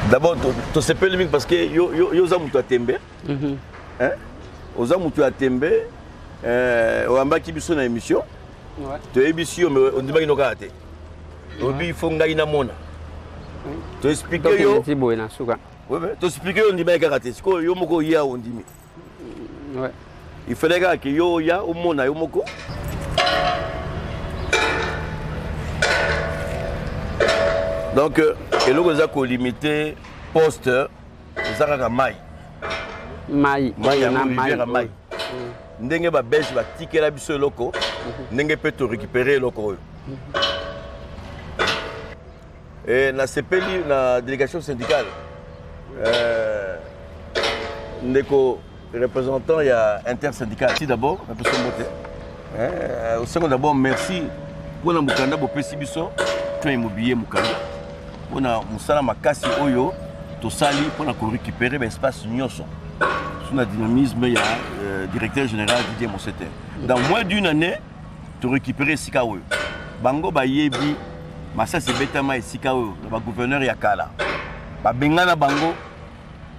Speaker 11: D'abord, tu sais pas le parce que yo zamutu atembe. Oza mutu atembe oamba ki biso na émission. Tu émission mais on dit pas qu'il n'a raté. Obi faut ngai na mona. Tu expliquer yo. Oui, tu expliquer on dit pas qu'il a raté. Siko yo moko ya on dit.
Speaker 3: Ouais.
Speaker 11: Il fallait que yo ya o mona yo moko. Donc, et là, vous avez limité poste, vous avez maille.
Speaker 3: Maille.
Speaker 11: Maille. Ndenge ba belge ba ticket la biso loko, ndenge peut te récupérer loko. Et na CPLI, la délégation syndicale, ndeko représentant, il y a intersyndical. Merci d'abord, un peu son beauté. Au second d'abord, merci pour la Mukanda, pour le Pessibiso, pour l'immobilier Mukanda. Pour la Moussala Makasi Oyo, tout sali pour récupérer l'espace Nyoso. Sous le dynamisme, il y a le directeur général Didier Moussete. Dans moins d'une année, tu récupères Sika Oyo. Bango Bayebi, Massa Sebetama et Sika Oyo, le gouverneur Yakala. Bengana Bango,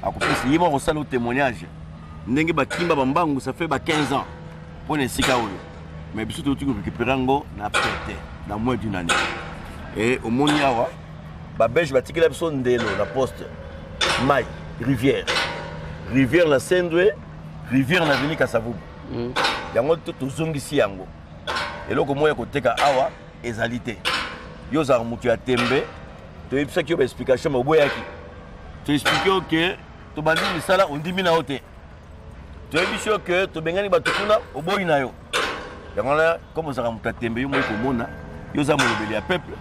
Speaker 11: à côté de moi, on au témoignage. Ndenge Bakimba Bambango, ça fait 15 ans pour les Sika Oyo. Mais bien sûr, tu récupères Ngo, dans moins d'une année. Et au Moniawa, Babèche va tirer la personne de la poste. Maï, rivière. Rivière la Sendwe, rivière la Veni Kassavou. Yango tout zongisi yango. Et là, comme moi, côté ka awa, ezalité. Yo za mutu ya tembe. Tu as ça qui une explication, mais boyaki. Tu expliques que tu bandi misala on dit mina ote. Tu as dit que tu bengani batukuna au boy na yo. Yango là, comme ça mutu ya tembe yo moi ko mona, yo za mo lebeli ya peuple.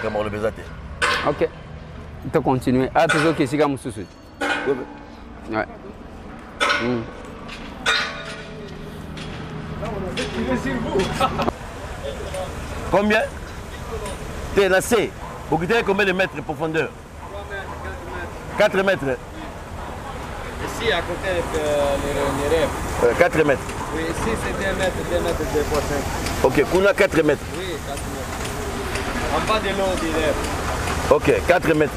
Speaker 11: Comment le bezate.
Speaker 3: OK. Tu continues. Ah, tu as que siga mususu. Ouais.
Speaker 11: Combien? T'es lassé. Vous avez combien de mètres de profondeur? 4 mètres.
Speaker 12: Ici, à côté de l'Irève.
Speaker 11: 4 mètres.
Speaker 12: Oui, ici c'est 2 mètres, 2 mètres, 2,5.
Speaker 11: Ok, qu'on a 4 mètres.
Speaker 12: Oui, 4 mètres. En bas de l'eau d'Irève.
Speaker 11: Ok, 4 mètres.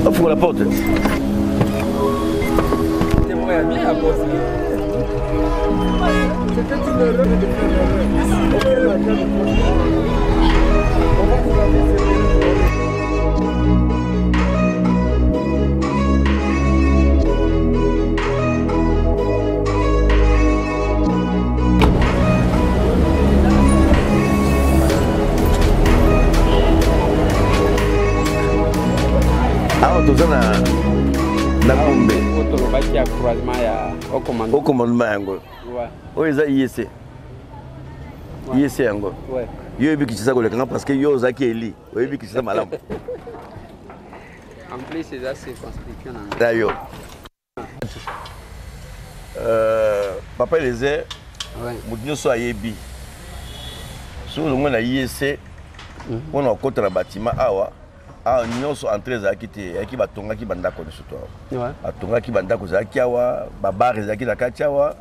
Speaker 11: Ouvre la porte.
Speaker 12: J'aimerais bien la porte. C'était une erreur de faire
Speaker 11: toza na bombe
Speaker 3: tolobaki ya croisement ya
Speaker 11: au commandement yango oyo eza IEC IEC yango yo oyebi Kinshasa kolekanga parce que yo ozalaki eli oyebi Kinshasa malamu
Speaker 3: en plus eza circonscription na
Speaker 11: yo papa eleze moto nyonso ayebi soki ozongo na IEC mpona kokota na batima awa awa nyonso entrée ezalaki te eyaki batongaki bandako nyonso to awa batongaki bandako ezalaki awa babare ezalaki na kati awa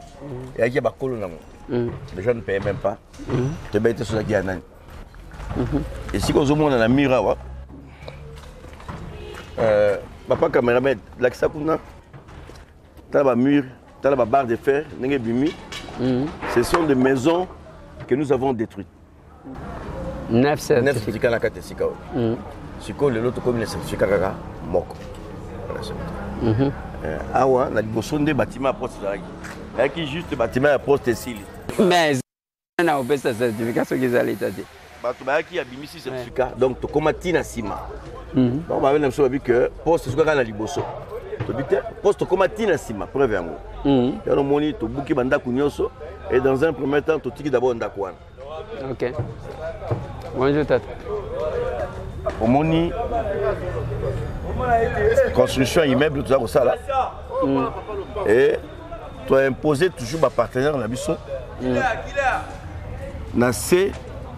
Speaker 11: eyaki ya bakolo nango les gens ne payaient même pas toyebai te so ezalaki ya nani esika ozomona na mur awa papa cameraman lakisa kuna tala bamur tala babarre de fer ndenge ebimi ce sont des maisons que nous avons détruites 9 certificats na kati esika oyo sikoyo lelo tokomi na certificat kaka moko awa na liboso nde batima ya poste ezalaki eyaki juste batima ya poste esili
Speaker 3: mais na opesa certificat soki ezali eta te
Speaker 11: bato bayaki abimisi certificat donc tokóma ntina nsima donc babe na biso babi ke poste soki kaka na liboso tobi te poste tokóma ntina nsima preuve yango yango omoni tobuki bandako nyonso et dans un premier temps totiki d'abord ndako wana
Speaker 3: ok bonjour tata
Speaker 11: omoni construction immeuble toza kosala et tu as imposé toujours bapartenaire na biso na se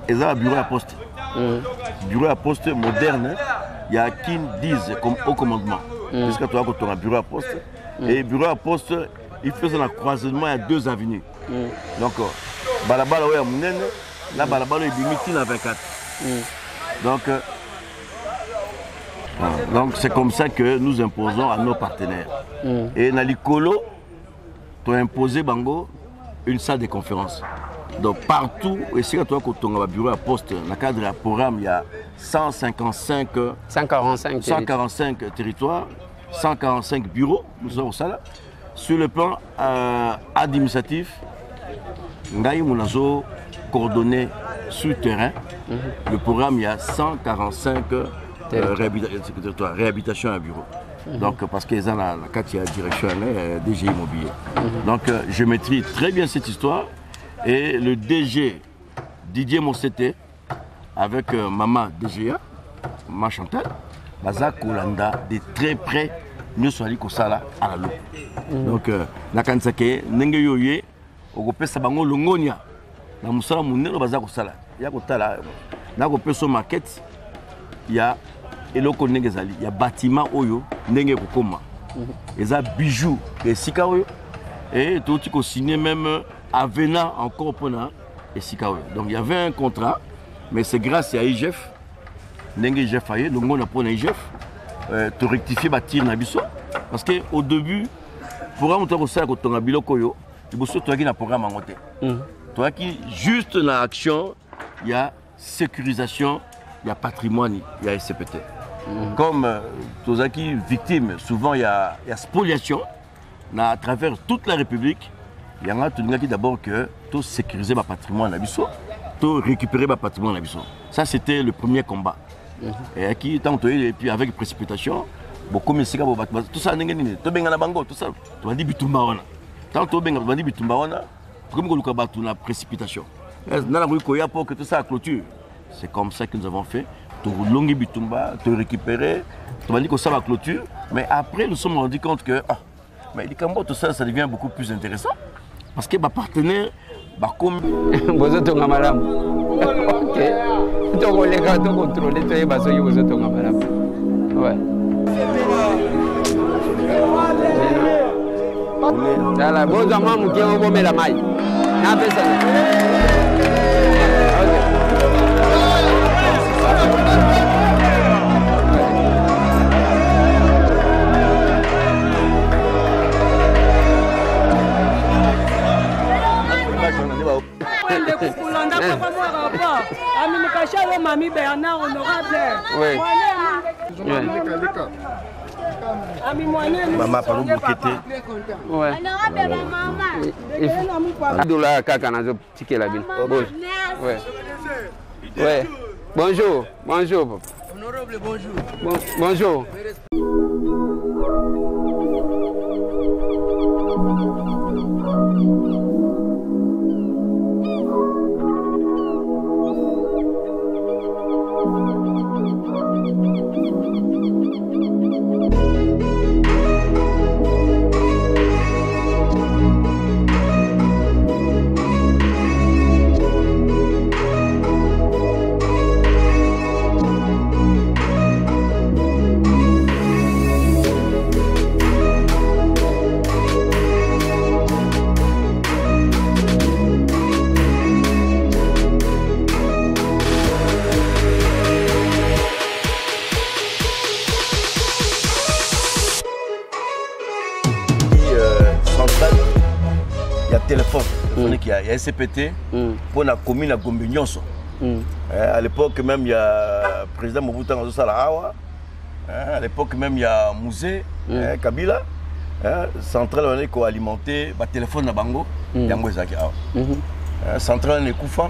Speaker 11: eza ba bureau ya poste bureau ya poste moderne ya kin 10 comme au commandement jusqu'à toza kotonga bureau ya poste et bureau ya poste il faisait un croisement à 2 avenues donc balabala oyo ya monene na balabala oyo ebimi ntina 24 donc c'est comme ça que nous imposons à nos partenaires. Et dans l'Icolo, tu as imposé Bango une salle de conférence. Donc partout, et si tu as un bureau à poste, dans le cadre du programme, il y a 145 territoires, 145 bureaux, nous avons ça là. Sur le plan administratif, nous avons coordonné sur le terrain. Le programme, il y a 145 réhabilitation à bureau. Donc, parce qu'ils ont la direction DG Immobilier. Donc, je maîtrise très bien cette histoire. Et le DG Didier Mosseté, avec maman DGA, maman Chantal, Baza Kolanda, de très près, nous sommes allés à la loupe. Donc, Nakansake, Nengeyoye, Ogope Sabango Longonia, dans Moussala Mounero Baza Kosala. Il y a Kotala, Nagope so maquette, il y a Eloko Nengezali, il y a bâtiment Oyo, Nenge Kokoma. Il y a bijoux, et Sikaoyo, et tout ce qu'on signé même avenant encore pour et Sikaoyo. Donc il y avait un contrat, mais c'est grâce à IGF, Nenge IGF Aye, donc on a pris IGF, de rectifier bâtir Nabiso. Parce qu'au début, pour un temps ça, quand on a Bilokoyo, il faut que tu aies un programme en côté. Tu as juste dans l'action, il y a sécurisation, il y a patrimoine, il y a SCPT. Comme tous les victimes, souvent il y a spoliation à travers toute la République. Il y en a tout le monde qui d'abord que tout sécuriser le patrimoine, tout récupérer le patrimoine. Ça c'était le premier combat. Et qui et puis avec précipitation, beaucoup de tout ça, tout ça, tu vas dire bitumba wana. Tant tu vas dire bitumba wana, comme tu la précipitation. Dans la rue Koya pour que tout ça clôture. C'est comme ça que nous avons fait. Tu longues bitumba, tu récupérer, tu vas dire que ça va clôture. Mais après, nous sommes rendus compte que mais les Cambo, tout ça, ça devient beaucoup plus intéressant. Parce que ma partenaire, comme.
Speaker 3: Vous êtes un madame. Ok. Tu as les gars, tu as contrôlé, tu as besoin de vous êtes un madame. Ouais. Dans la bonne maman, qui a ouvert la maille. N'a pas ça.
Speaker 11: Maman, par exemple,
Speaker 3: ouais. Doula Kakanazo, ticket la ville. Ouais. Ouais. Bonjour. Bonjour.
Speaker 12: Honorable, bonjour.
Speaker 3: Bonjour.
Speaker 11: téléphone. Il y a SCPT pour la commune à Gombe. À l'époque même il y a le président Mobutu Salahawa. À l'époque même il y a Mouzé Kabila. Centrale on est co-alimenté, téléphone à Bango. Centrale on est Koufa.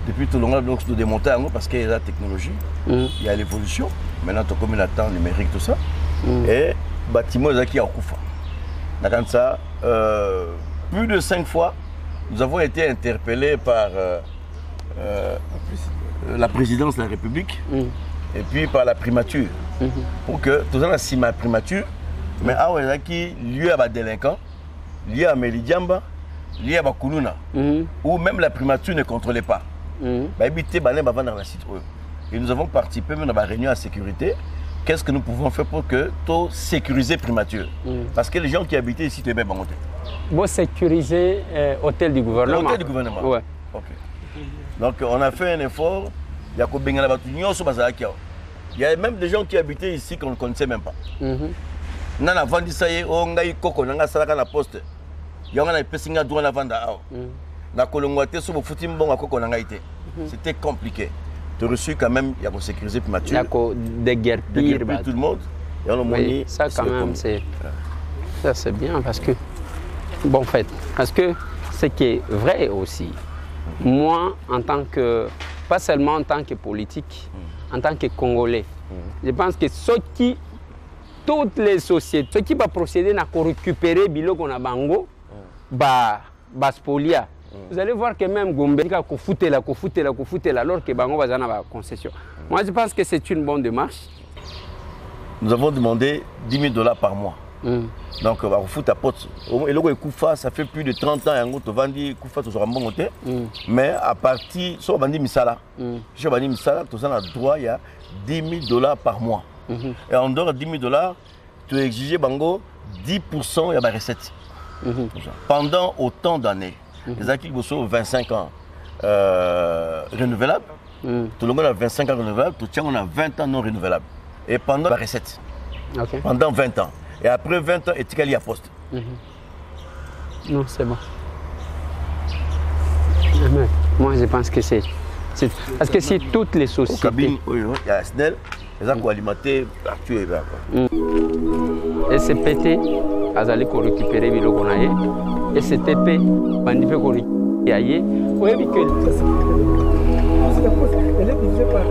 Speaker 11: Depuis tout le monde donc de démonter parce qu'il y a la technologie, il y a l'évolution. Maintenant tu as comme le temps numérique tout ça. Et bâtiment qui est à Koufa. Dans ça, plus de 5 fois, nous avons été interpellés par la présidence de la République et puis par la primature. Pour que tout ça, si ma primature, mais à qui lieu à des délinquants, lié à Melidiamba, lié à Bakuluna, où même la primature ne contrôlait pas. Et nous avons participé même dans la réunion à sécurité. Qu'est-ce que nous pouvons faire pour que tout sécuriser primature? Parce que les gens qui habitaient ici, tu es bien monté.
Speaker 3: Vous sécurisez l'hôtel du gouvernement?
Speaker 11: L'hôtel du gouvernement.
Speaker 3: Ouais.
Speaker 11: Okay. Donc on a fait un effort. Il y a même des gens qui habitaient ici qu'on ne connaissait même pas. On a vendu ça, on a eu coco, on a salaka la poste. Il y a un pessinga droit la vente à la colonguate sur le footing bon à coco on a été. C'était compliqué. Tu as reçu quand même, il y a une sécurité primature. Il y a
Speaker 3: des guerres pires.
Speaker 11: Tout le monde.
Speaker 3: Oui, ça quand même, c'est bien parce que, bon fait, parce que ce qui est vrai aussi, moi en tant que, pas seulement en tant que politique, en tant que Congolais, je pense que ceux qui, toutes les sociétés, ceux qui vont procéder à récupérer biloko na bango, spolia. Vous allez voir que même Gombe, qu'on foute là, alors que bango va dans la concession. Moi, je pense que c'est une bonne démarche.
Speaker 11: Nous avons demandé 10 000 $ par mois. Donc, on fout à pote. Et là, Koufa, ça fait plus de 30 ans, on vend Koufa, tu seras bon côté. Mais à partir, si on vend Misala, si on vend Misala, tu as le droit, il y a 10 000 $ par mois. Et en dehors de 10 000 $, tu as exigé bango 10% de la recette. Pendant autant d'années, les acquis sont 25 ans renouvelables. Tout le monde a 25 ans renouvelables, tout le monde a 20 ans non renouvelables. Et pendant la recette, pendant 20 ans. Et après 20 ans, et tu as à poste.
Speaker 3: Non, c'est bon. Moi, je pense que c'est... Parce que si toutes les sociétés...
Speaker 11: Cabine, il y a SNEL, les gens alimentés, actuels.
Speaker 3: Et c'est pété, ils allaient récupérer le Gonaye. Et c'était pété, ils allaient récupérer. Oui, mais que...
Speaker 12: Elle est divisée par 2.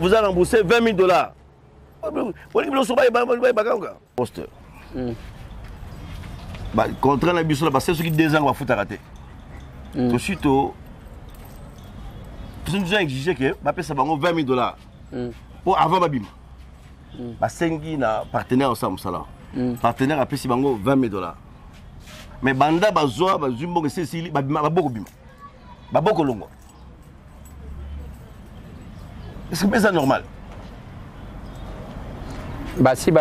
Speaker 11: Vous allez rembourser 20 000 $. Poste. Contrat la bus là, c'est ce qui 2 ans va foutre à rater. Tout de suite, nous avons exigé que ma paie ça 20 000 $. Pour avant ma bim. Ma sengi na partenaire ensemble ça là. Partenaire a payé 20 000 $. Mais banda bazoa bazumbo que c'est sili beaucoup bim. Beaucoup longo. Est-ce que c'est normal?
Speaker 3: Si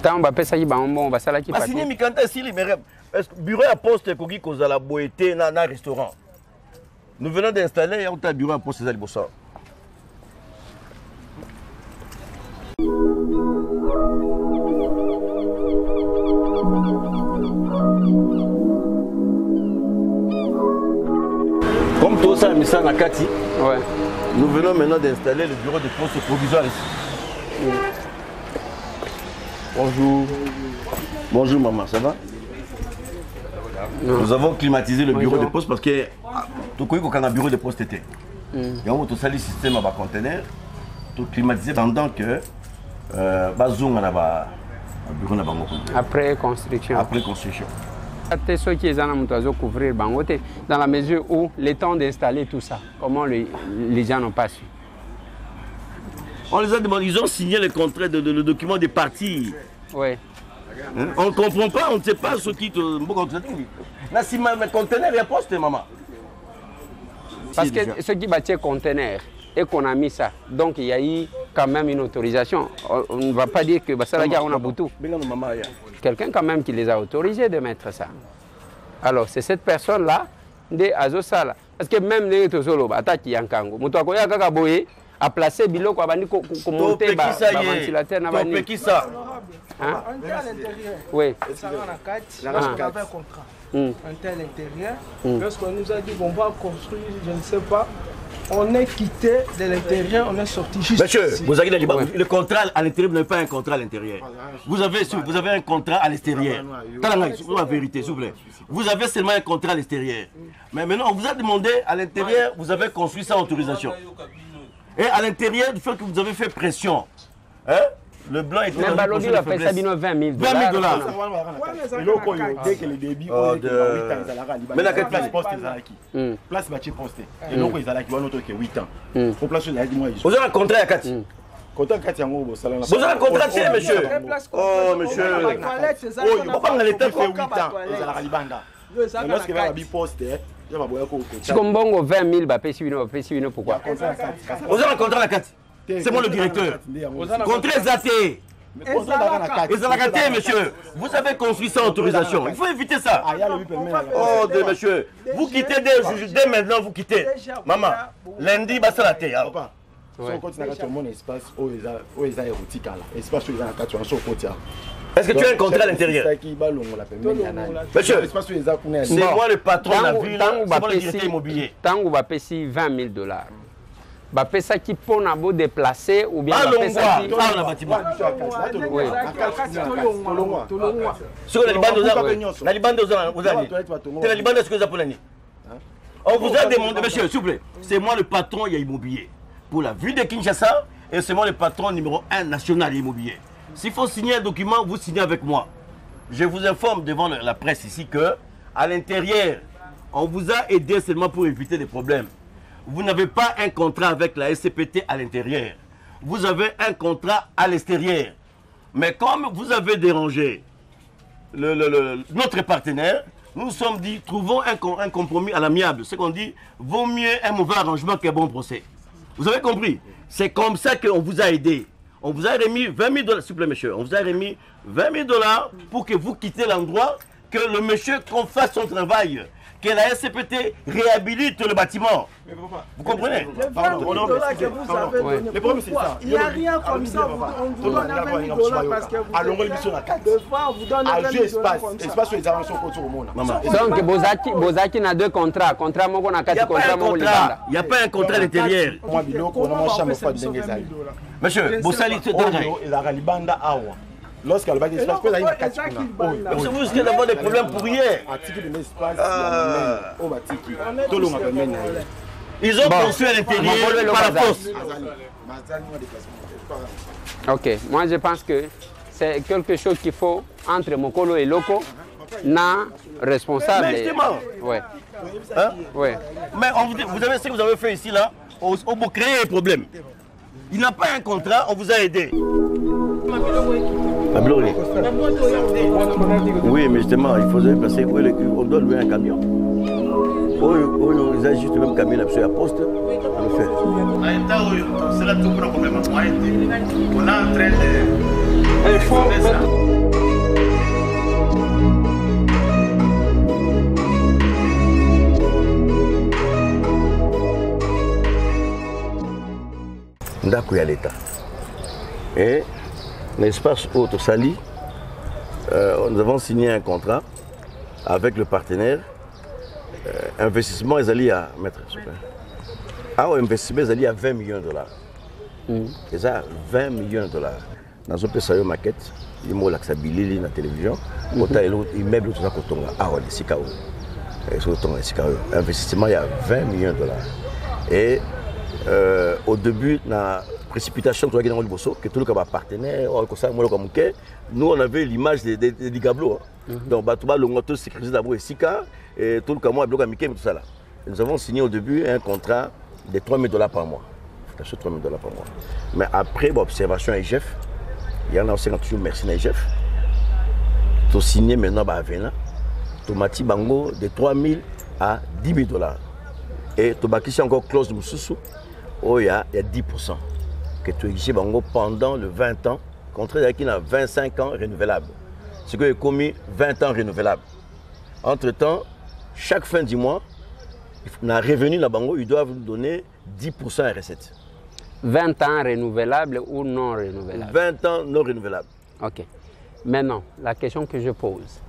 Speaker 3: tant Mbappé ça y va bon va ça là qui
Speaker 11: passe. Signé Mikanta Sili mais est-ce que bureau à poste kogi koza la boité na restaurant. Nous venons d'installer un bureau à poste à Libosa. Comme tout ça mis ça na Kati.
Speaker 3: Ouais.
Speaker 11: Nous venons maintenant d'installer le bureau de poste provisoire ici. Bonjour. Bonjour maman, ça va? Nous avons climatisé le bureau de poste parce que tout le monde a un bureau de poste était. Il y a tout ça le système à conteneur, tout climatisé pendant que bazou a un bureau de
Speaker 3: après construction.
Speaker 11: Après construction.
Speaker 3: Ceux qui ont couvrir Bangote, dans la mesure où le temps d'installer tout ça, comment les gens n'ont pas su?
Speaker 11: On les a demandé, ils ont signé le contrat, le document des parties.
Speaker 3: Oui.
Speaker 11: Hein? On ne comprend pas, on ne sait pas ce qui te. Là, si ma conteneur est poste, maman.
Speaker 3: Parce que ce qui bâtit conteneur et qu'on a mis ça, donc il y a eu quand même une autorisation. On ne va pas dire que ça on a boutou. Quelqu'un quand même qui les a autorisés de mettre ça. Alors c'est cette personne-là de Azosala. Parce que même les Tosolo, attaque Yankango, Moutakoya Kakaboye a placé Biloko à Bani pour monter le ventilateur.
Speaker 11: Qui ça?
Speaker 3: Oui.
Speaker 12: On avait un contrat. Un tel intérieur. Lorsqu'on nous a dit qu'on va construire, je ne sais pas. On est quitté de l'intérieur, on est sorti juste.
Speaker 11: Monsieur,
Speaker 12: ici.
Speaker 11: vous avez dit le contrat à l'intérieur, vous n'avez pas un contrat à l'intérieur. Vous avez un contrat à l'extérieur. La vérité, s'il vous plaît. Vous avez seulement un contrat à l'extérieur. Mais maintenant, on vous a demandé à l'intérieur, vous avez construit sans autorisation. Et à l'intérieur, du fait que vous avez fait pression, hein, le blanc était
Speaker 3: dans le projet de faiblesse. 20 000 $.
Speaker 13: Dès que le débit,
Speaker 11: mais la place
Speaker 13: poste est place bâti posté. Et donc ils allaient 8 ans. Pour place là, dis-moi.
Speaker 11: Vous avez un contrat à 4.
Speaker 13: Contrat 4 en gros, ça là.
Speaker 11: Vous avez un contrat, monsieur. Oh, monsieur.
Speaker 13: Oh, il va pas l'état fait 8 ans. Ils allaient libanda. Lorsque va bi poste, je vais boire coco.
Speaker 3: Si comme bongo 20 000 $, pourquoi?
Speaker 11: Vous avez un contrat à 4. C'est moi le directeur. Contrat est athée. Et monsieur, vous avez construit sans autorisation. Il faut éviter ça. Oh, monsieur, vous quittez dès maintenant, vous quittez. Maman, lundi, bah ça la terre. Est-ce que tu as un contrat à l'intérieur? Monsieur, c'est moi le patron de la ville, c'est moi le directeur immobilier.
Speaker 3: Tant que vous avez payé 20 000 $. Bah, ça qui peut nous déplacer ou bien ça qui
Speaker 11: parle le bâtiment. Oui. On vous a demandé, monsieur, s'il vous plaît, c'est moi le patron immobilier pour la ville de Kinshasa et c'est moi le patron numéro 1 national immobilier. S'il faut signer un document, vous signez avec moi. Je vous informe devant la presse ici que à l'intérieur, on vous a aidé seulement pour éviter des problèmes. Vous n'avez pas un contrat avec la SCPT à l'intérieur. Vous avez un contrat à l'extérieur. Mais comme vous avez dérangé notre partenaire, nous nous sommes dit, trouvons un compromis à l'amiable. Ce qu'on dit, vaut mieux un mauvais arrangement qu'un bon procès. Vous avez compris? C'est comme ça qu'on vous a aidé. On vous a remis 20 000 $, s'il vous plaît, monsieur. On vous a remis 20 000 $ pour que vous quittez l'endroit, que le monsieur qu'on fasse son travail. Que la SCPT réhabilite le bâtiment. Vous comprenez?
Speaker 12: Le problème c'est ça. Il n'y a rien comme ça. On vous donne 20 000 $ parce que vous donne
Speaker 13: espace sur les avancées au monde.
Speaker 3: Donc, Bozaki n'a deux contrats. Contrat Moko n'a quatre contrats.
Speaker 11: Il n'y a pas un contrat à l'intérieur. Monsieur, Bossali, c'est lorsqu'elle va dire vous risquez d'avoir des problèmes pour hier. Ils ont construit à l'intérieur par la force.
Speaker 3: Ok, moi je pense que c'est quelque chose qu'il faut entre Mokolo et Loko, na responsable.
Speaker 11: Mais justement.
Speaker 3: Ouais.
Speaker 11: Hein?
Speaker 3: Ouais.
Speaker 11: Mais vous avez ce que vous avez fait ici là, on vous créer un problème. Il n'a pas un contrat, on vous a aidé. Oui, mais justement, il faudrait passer. On doit louer un camion. Ils ont juste le même camion à la poste. On le fait. C'est là tout le problème. On est en train de. Ndako ya l'État. Et l'espace Auto Sali, nous avons signé un contrat avec le partenaire. Investissement, ils allaient à mettre. Ah, investissement, ils allaient à 20 millions $. Et ça, 20 millions $. Dans un peu sérieux maquette, il m'a l'accessibilité dans la télévision. Il meuble tout ça qu'on tombe. Ah, ouais, c'est KO. Investissement, il y a 20 millions $. Et au début, la précipitation que tout le monde partenaire, nous on avait l'image des Gablo. Donc, le sécurisé d'abord et tout le monde a bloqué tout ça. Nous avons signé au début un contrat de 3 000 $ par mois. 3 000 $ par mois. Mais après, observation IGF, il y en a aussi toujours merci à IGF. Tu as signé maintenant à Véna, tu as dit bango de 3 000 à 10 000 $. Et tu as encore clause de Moussoussou. Oh, il y a 10% que tu exiges pendant le 20 ans, contraire à qui a 25 ans renouvelable. Ce qui est commis 20 ans renouvelable. Entre-temps, chaque fin du mois, dans revenu la bango, ils doivent donner 10% à recette.
Speaker 3: 20 ans renouvelable ou non renouvelable?
Speaker 11: 20 ans non renouvelable.
Speaker 3: Ok. Maintenant, la question que je pose.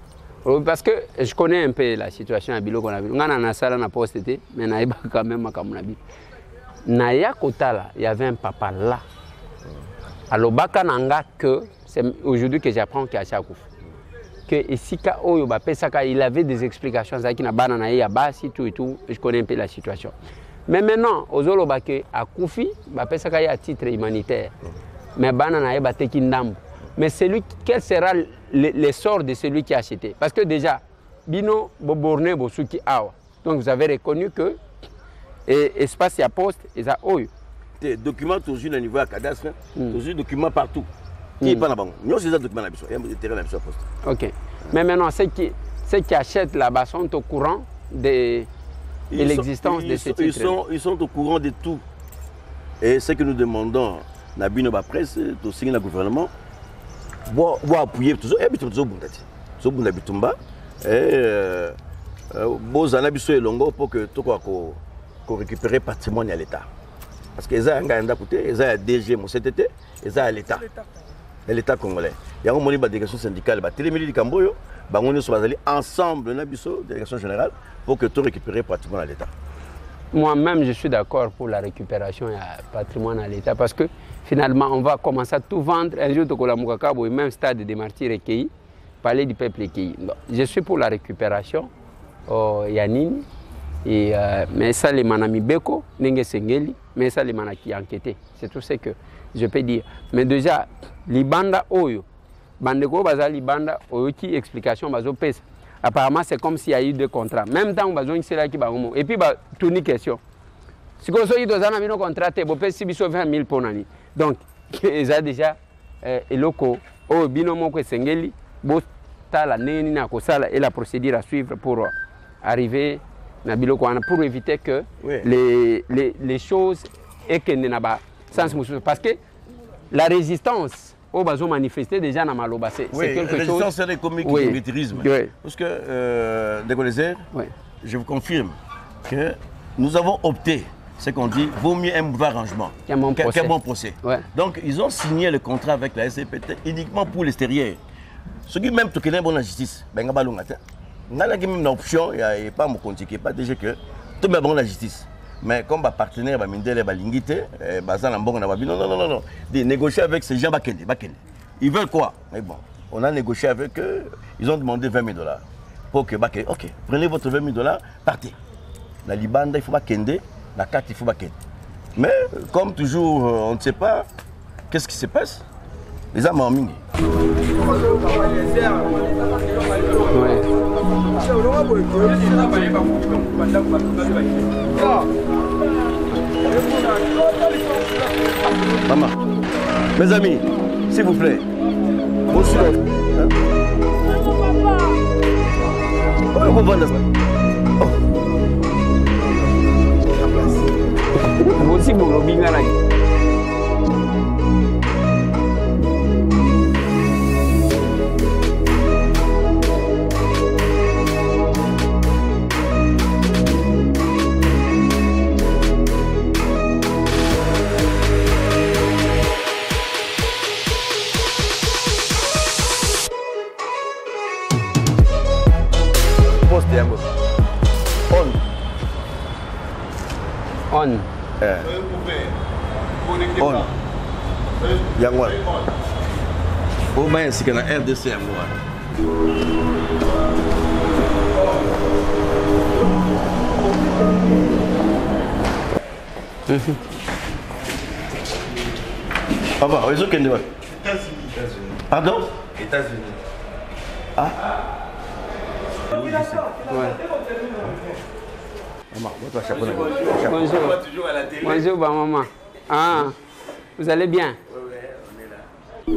Speaker 3: Parce que je connais un peu la situation à Bilo. On a salle na poste, mais on a quand même Naya Kotala, il y avait un papa là. Alors, que c'est aujourd'hui que j'apprends qu'il y a Chakouf. Que Isika il avait des explications. Tout et tout. Je connais un peu la situation. Mais maintenant, aux Olobake, à Koufi, il y a un titre humanitaire. Mais mais quel sera le sort de celui qui a acheté? Parce que déjà, Bino Boborne Bosuki Awa. Donc vous avez reconnu que et espace à poste, ils ont
Speaker 11: des documents toujours au niveau à cadastre, toujours des documents partout. Qui est pas là-bas? Nous aussi des documents là-bas. Il y a des terrains là-bas poste.
Speaker 3: Ok. Mais maintenant, ceux qui achètent là-bas sont au courant de l'existence de ce titre.
Speaker 11: Ils sont au courant de tout. Et ce que nous demandons, Nabino Presse, au signe du gouvernement, bo appuyer toujours et bitumba bundati zo bunda bitumba et bozana biso elongo pour que to ko récupérer patrimoine à l'état parce que ça nganda côté ça DG mon CTT et ça à l'état l'état congolais il y a une délégation syndicale ba téléméli Kamboyo ba on est bazali ensemble na biso délégation générale pour que tout récupérer patrimoine à l'état.
Speaker 3: Moi-même, je suis d'accord pour la récupération du patrimoine à l'État parce que finalement, on va commencer à tout vendre. Un jour, au même stade de martyrs recueillis, parler du peuple recueilli. Je suis pour la récupération, Yanini, mais ça, les manami Beko, Nenge Sengeli, mais ça, les manaki enquêtés. C'est tout ce que je peux dire. Mais déjà, Libanda Oyo, Bandeko Baza Libanda Oyo, qui explication, Bazo Pesa. Apparemment, c'est comme s'il y a eu deux contrats. Même temps, on va jouer là qui va au et puis, tout une question. Si vous avez un contrat, vous pouvez 20 000 pour l'année. Donc, ils ont déjà les locaux, au binomo que Sengeli, et la procédure à suivre pour arriver à Biloko, pour éviter que les choses aient sens. Parce que la résistance, au bazo manifester déjà dans Maloba, c'est quelque chose.
Speaker 11: C'est des comiques du militarisme. Parce que, je vous confirme que nous avons opté, ce qu'on dit, vaut mieux un mauvais arrangement qu'un bon procès. Donc, ils ont signé le contrat avec la SCPT uniquement pour l'extérieur. Ce qui même toqué bon la justice, ben on a une option, il n'y a pas mon compte, pas déjà que tout le monde la justice. Mais comme partenaire, non, de négocier avec ces gens, ils veulent quoi? Mais bon, on a négocié avec eux, ils ont demandé 20 000 $. Pour que, ok, prenez votre 20 000 $, partez. La Libanda, il faut pas kende, la carte, il faut pas kende. Mais comme toujours, on ne sait pas qu'est-ce qui se passe. Les âmes en mingi. Maman, mes amis, s'il vous plaît, bonjour.
Speaker 3: On.
Speaker 11: Yangwa. Au moins, c'est qu'on a RDC à moi. Ah bah, ils ont qu'un États-Unis. Pardon? États-Unis. Ah?
Speaker 3: Ouais. Bonjour. Bonjour, maman. Ah, vous allez bien?
Speaker 10: Oui,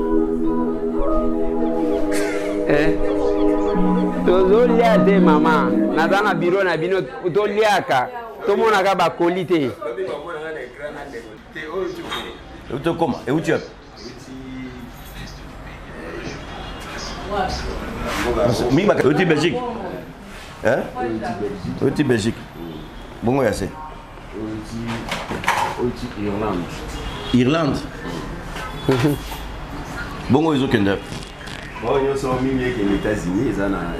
Speaker 10: on est là.
Speaker 3: Tozolia de maman. Nadana bureau na bino toliaka. Tomona ka ba qualité.
Speaker 11: Où tu comment? Et où tu es? Mima, où tu es Belgique? Hein? Où tu es Belgique? Bon, oui, c'est.
Speaker 10: Irlande.
Speaker 11: Irlande? Bon, ils ont qu'un d'eux.
Speaker 10: Bon, ils sont mis aux États-Unis, ils ont un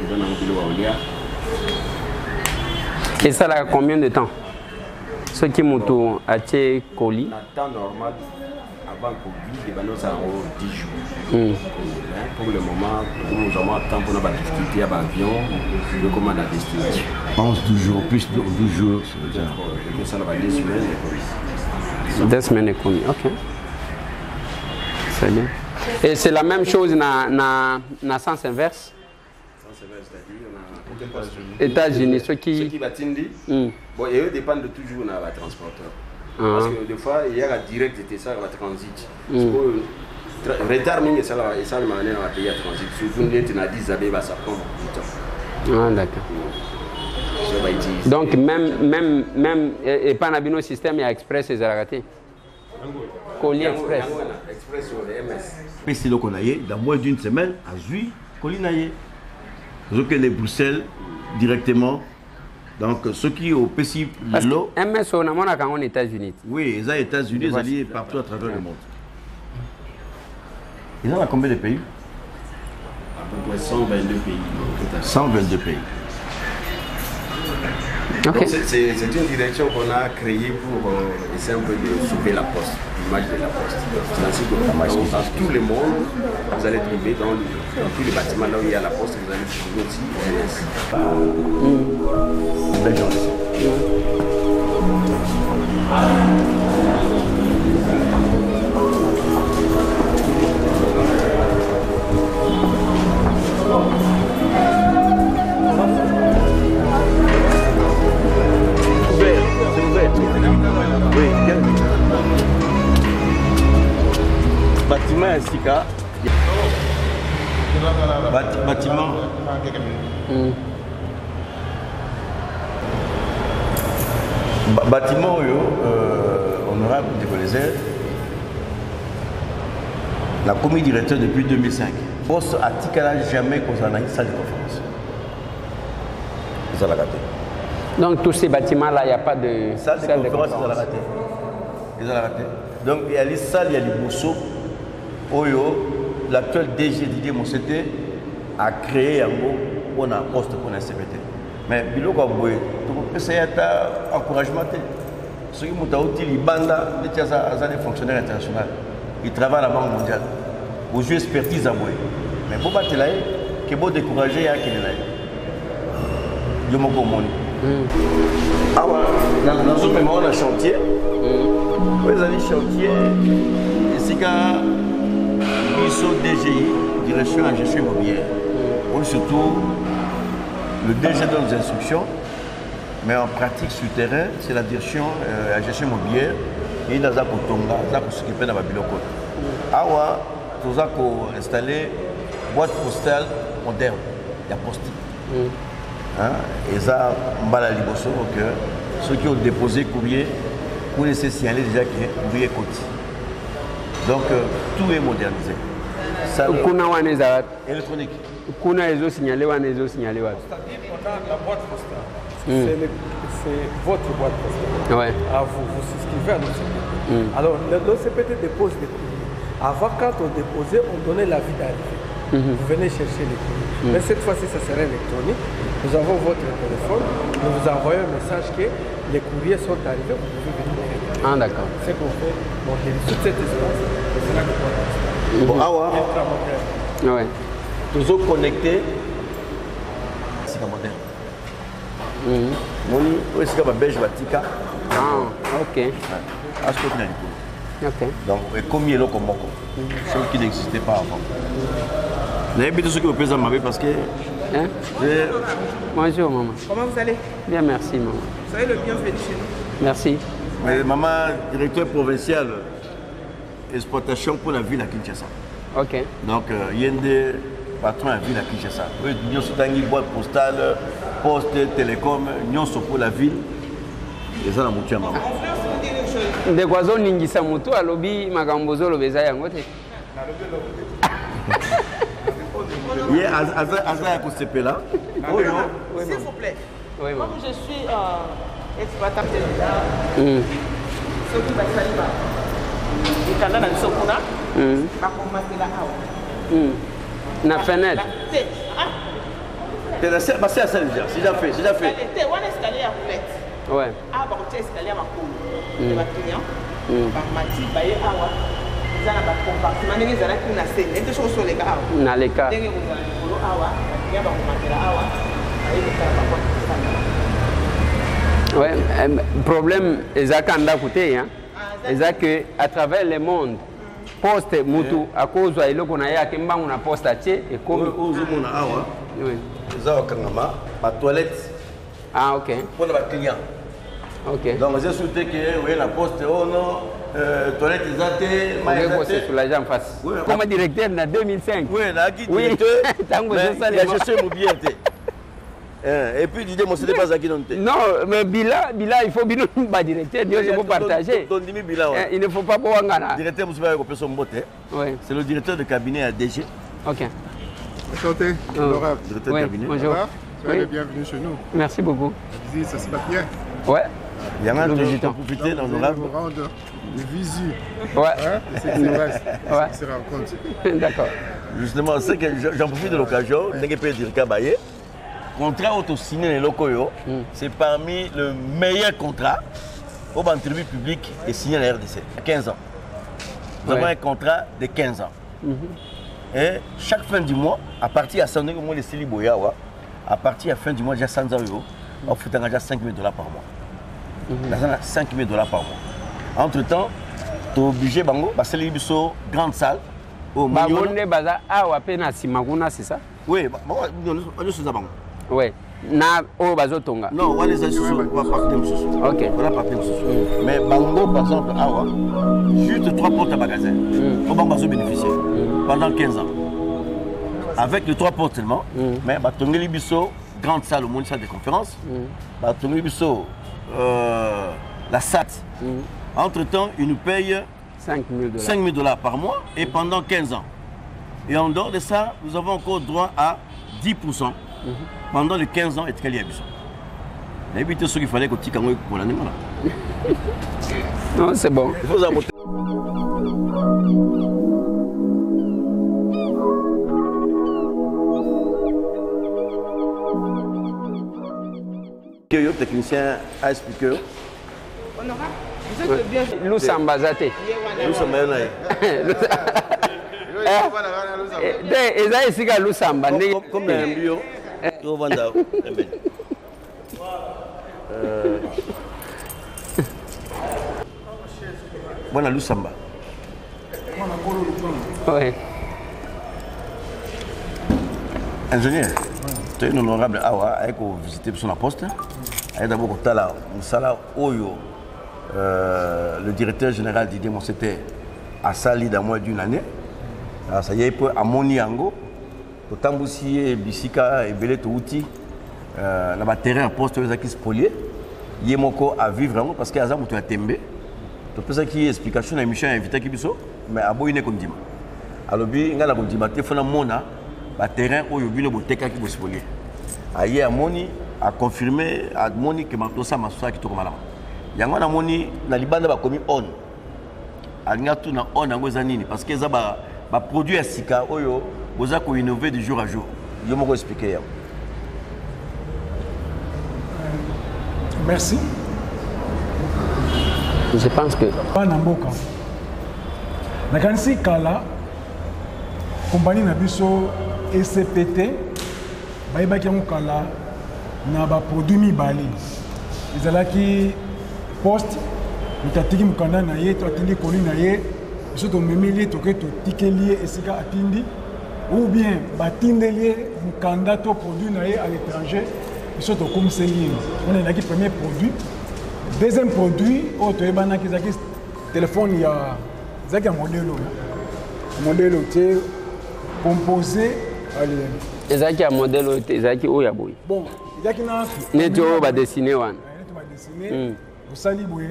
Speaker 3: Et ça a combien de temps? Ceux qui m'ont acheté colis?
Speaker 10: Le temps normal, avant Covid, ça a 10 jours. Pour le moment, nous avons un temps pour nous discuter avec l'avion, de comment la destination.
Speaker 11: 11 jours, plus de 12 jours.
Speaker 10: Ça va 2 semaines.
Speaker 3: 2 semaines et commis, ok. C'est bien. Et c'est la même chose dans le sens inverse?
Speaker 10: Sens inverse, c'est-à-dire,
Speaker 3: États-Unis, ceux qui
Speaker 10: battent, bon, et eux dépendent de toujours de la transporteur. Parce que des fois, il y a la direct de ça, la transit. Retard, mais ça, le manière à payer à transit. Surtout, on a 10 abés, ça prend beaucoup de temps.
Speaker 3: Ah, d'accord. Donc, même et pas dans le système, il y a express et zaraté. Colis Express.
Speaker 10: Express sur les MS.
Speaker 11: Mais c'est le qu'on a eu, dans moins d'une semaine, à Zui, colis naïe. Donc les Bruxelles, directement. Donc ceux qui au PCI,
Speaker 3: l'eau. MS, on a aux États-Unis.
Speaker 11: Oui, ils ont aux États-Unis, ils alliés partout à travers le monde. Ils en ont combien de pays?
Speaker 10: À peu près 122 pays.
Speaker 11: 122 pays.
Speaker 10: Okay. C'est une direction qu'on a créée pour essayer un peu de sauver la poste, l'image de la poste. C'est ainsi que dans tout le monde, vous allez trouver dans tous les bâtiments là où il y a la poste, vous allez trouver aussi MS. Belle journée.
Speaker 11: Oui, bâtiment ainsi qu'à bâtiment. Bâtiment honorable de Colézère, la commis directeur depuis 2005. Poste à Tikala jamais qu'on a une salle de conférence. Ils ont la raté.
Speaker 3: Donc tous ces bâtiments-là, il n'y a pas de
Speaker 11: salle de conférence. Ils ont la raté. Donc il y a les salles, il y a les bousseaux. Oyo, l'actuel DG Didier Monsete a créé un mot pour un poste pour un CPT. Mais bilo quoi boy, tu peux essayer d'encouragement. Ceux qui m'ont dit les bandes, des fonctionnaires internationaux, ils travaillent à la Banque mondiale. Vous jouez expertise à boy. Mais pour battre là, que vous décourager, il y a qui est là. Je m'en comprends. Ah ouais, dans ce moment, on a chantier. Vous avez chantier. Et c'est quand ISO DGI, direction à gestion immobilière. Ou surtout, le DG donne des instructions, mais en pratique sur le terrain, c'est la direction à gestion immobilière. Et il y a des Tonga, des s'occuper de la Biloko. Awa, nous avons installé une boîte postale moderne. Il y a post-it. Et ça, ceux qui ont déposé courrier, pour laisser signaler déjà qu'il y a courrier côté. Donc tout est modernisé. Électronique.
Speaker 3: C'est-à-dire on a la boîte postale. C'est votre boîte postale. Ouais. Vous souscrivez à l'OCPT. Alors l'OCPT dépose des courriers. Avant, quand on déposait, on donnait l'avis d'arrivée. Vous venez chercher les courriers. Mais cette fois-ci, ça serait électronique. Nous avons votre téléphone. Nous vous envoyons un message que les courriers sont arrivés. Vous pouvez venir. Ah, d'accord. C'est qu'on fait. Bon, toute cette espace, c'est là que
Speaker 11: bon, ouais. Toujours connecté. C'est comme moderne. Moni, c'est comme un belge batika.
Speaker 3: Ah, ok.
Speaker 11: Ok. Donc, comme il est là comme moi, chose qui n'existait pas avant. Vous avez vu ceux qui me plaisent à ma vie parce que.
Speaker 3: Hein? Bonjour, maman.
Speaker 14: Comment vous allez?
Speaker 3: Bien, merci, maman.
Speaker 14: Vous soyez le bienvenu chez nous.
Speaker 3: Merci.
Speaker 11: Mais maman, directeur provincial, exploitation pour la ville à Kinshasa.
Speaker 3: Ok.
Speaker 11: Donc, il y a des patrons à la ville à Kinshasa. Nous avons une boîte postale, poste, télécom, nous sommes pour la ville. Et ça, la mouture, maman.
Speaker 3: De quoi on ningisa mutu alobi makambozo lobeza yango te.
Speaker 11: Il y a Aza Kosepela.
Speaker 14: S'il vous plaît. Oui, comme je suis exploitant de l'État, ce qui va s'allumer, il y a un sokuna, ma commander la hawa.
Speaker 3: Na fenêtre.
Speaker 11: C'est ça déjà, c'est déjà fait.
Speaker 14: On escalier à roulette.
Speaker 3: Ouais.
Speaker 14: Ah, bah, on escalier à ma cour. Les clients, par mati, baye hawa. Ils ont un compartiment, ils ont une scène. Et deux choses sur les gars.
Speaker 3: Na les cas. Ouais, problème, Ezakanda côté, hein. Ezak que à travers le monde, poste mutu à cause de l'eau a kimba on a poste à et comme.
Speaker 11: Oui. Ezakangama, ma toilette.
Speaker 3: Ah ok.
Speaker 11: Pour les clients.
Speaker 3: Ok.
Speaker 11: Donc j'ai souhaité que oui la poste oh non toilette exatée,
Speaker 3: ma exatée. Sur l'agent en face. Comme directeur en 2005.
Speaker 11: Oui, la guide directeur.
Speaker 3: Tango
Speaker 11: ça les gestion immobilière. Et puis, Didier, moi, c'était pas ça qui non.
Speaker 3: Non, mais Bila, il faut bien le directeur, il faut partager. Il ne faut pas boire un
Speaker 11: directeur, c'est le directeur de cabinet à DG.
Speaker 3: Ok.
Speaker 15: Enchanté, honorable.
Speaker 11: Directeur de cabinet.
Speaker 3: Bonjour.
Speaker 15: Soyez le bienvenu chez nous.
Speaker 3: Merci beaucoup.
Speaker 15: La visite, ça se passe bien.
Speaker 3: Ouais.
Speaker 11: Il y a un visiteur. Profiter dans l'honorable.
Speaker 15: Nous rendre des visu.
Speaker 3: Ouais.
Speaker 15: Hein, c'est ce qui reste.
Speaker 3: Ouais.
Speaker 15: C'est ce qui se rencontre.
Speaker 3: D'accord.
Speaker 11: Justement, c'est que j'en profite de l'occasion. N'est-ce pas dire Kabaye? Contrat auto-signé les locaux, c'est parmi le meilleur contrat au entreprise publique et signé à la RDC. 15 ans. Nous avons un contrat de 15 ans. Et chaque fin du mois, à partir de 100 000 euros, à partir de la fin du mois, j'ai 100 euros, on fait déjà 5 000 $ par mois. 5 000 $ par mois. Entre-temps, tu es obligé de passer les grande salle.
Speaker 3: C'est ça?
Speaker 11: Oui, je suis là-bas.
Speaker 3: Oui. Na o bazotonga.
Speaker 11: Non, on les a OK. Voilà partir mais bango par exemple juste 3 portes à magasin. On va bénéficier pendant 15 ans. Avec les 3 portes seulement, mais batongeli biso grande salle au monde salle de conférence. Batongeli biso la SAT. Entre-temps, ils nous payent 5 000 $ par mois et pendant 15 ans. Et en dehors de ça, nous avons encore droit à 10%. Pendant les 15 ans, et qu'il y a besoin. Il y a ce qu'il fallait que tu aies pour l'animal.
Speaker 3: Non, c'est bon.
Speaker 11: Il faut apporter. Le technicien a expliqué.
Speaker 14: Honorable, vous êtes le bienvenu.
Speaker 3: Lusamba Zate.
Speaker 11: Lusamba
Speaker 3: eza esika lusamba
Speaker 11: comme un bio tovanda voilà lusamba
Speaker 3: ouais
Speaker 11: ingénieur tu es honorable awa avec visiter son poste et d'abord kotala musala oyo le directeur général Didier Monsete a sali dans moins d'une année. Alors, ça y est, à Moniango, au Tambousi et Bissika et Belé Touti, là-bas, terrain en poste qui spolié. Il y a moko à vivre vraiment parce qu'il y a un peu de tembe. Tu peux savoir qu'il y a explication à Michel invité qui biso, mais à Boyne comme dit. Alors, il y a la condima, il faut la mona, le terrain où il y a un peu qui spolié. Aïe à Moni a confirmé à Moni que Matosa Massa qui tourne malade. Il y a un Moni, na Libanda va commis on. Alingatu na on en gozanini parce que ça va produire sika oyo boza ko innover de jour à jour. Je vais expliquer.
Speaker 16: Merci.
Speaker 3: Je pense que
Speaker 16: pas namboka. Na kanisi kala compagnie na biso SCPT bayebaki yango kala na ba produit mibali. Ezalaki poste mutatiki mukanda na ye to atindi koli na ye biso tomemeli toke totikeli ye esika atindi ou bien batindeli ye mukanda to produit na ye à l'étranger biso tokomiseli ye wana ezalaki premier produit. Deuxième produit oyo toyebanaki ezalaki téléphone ya ezalaki ya modelo te composé
Speaker 3: ezalaki ya modèle oyo te ezalaki oyo ya boye
Speaker 16: bon ezalaki na
Speaker 3: neti oyo badesine wana
Speaker 16: osali boye.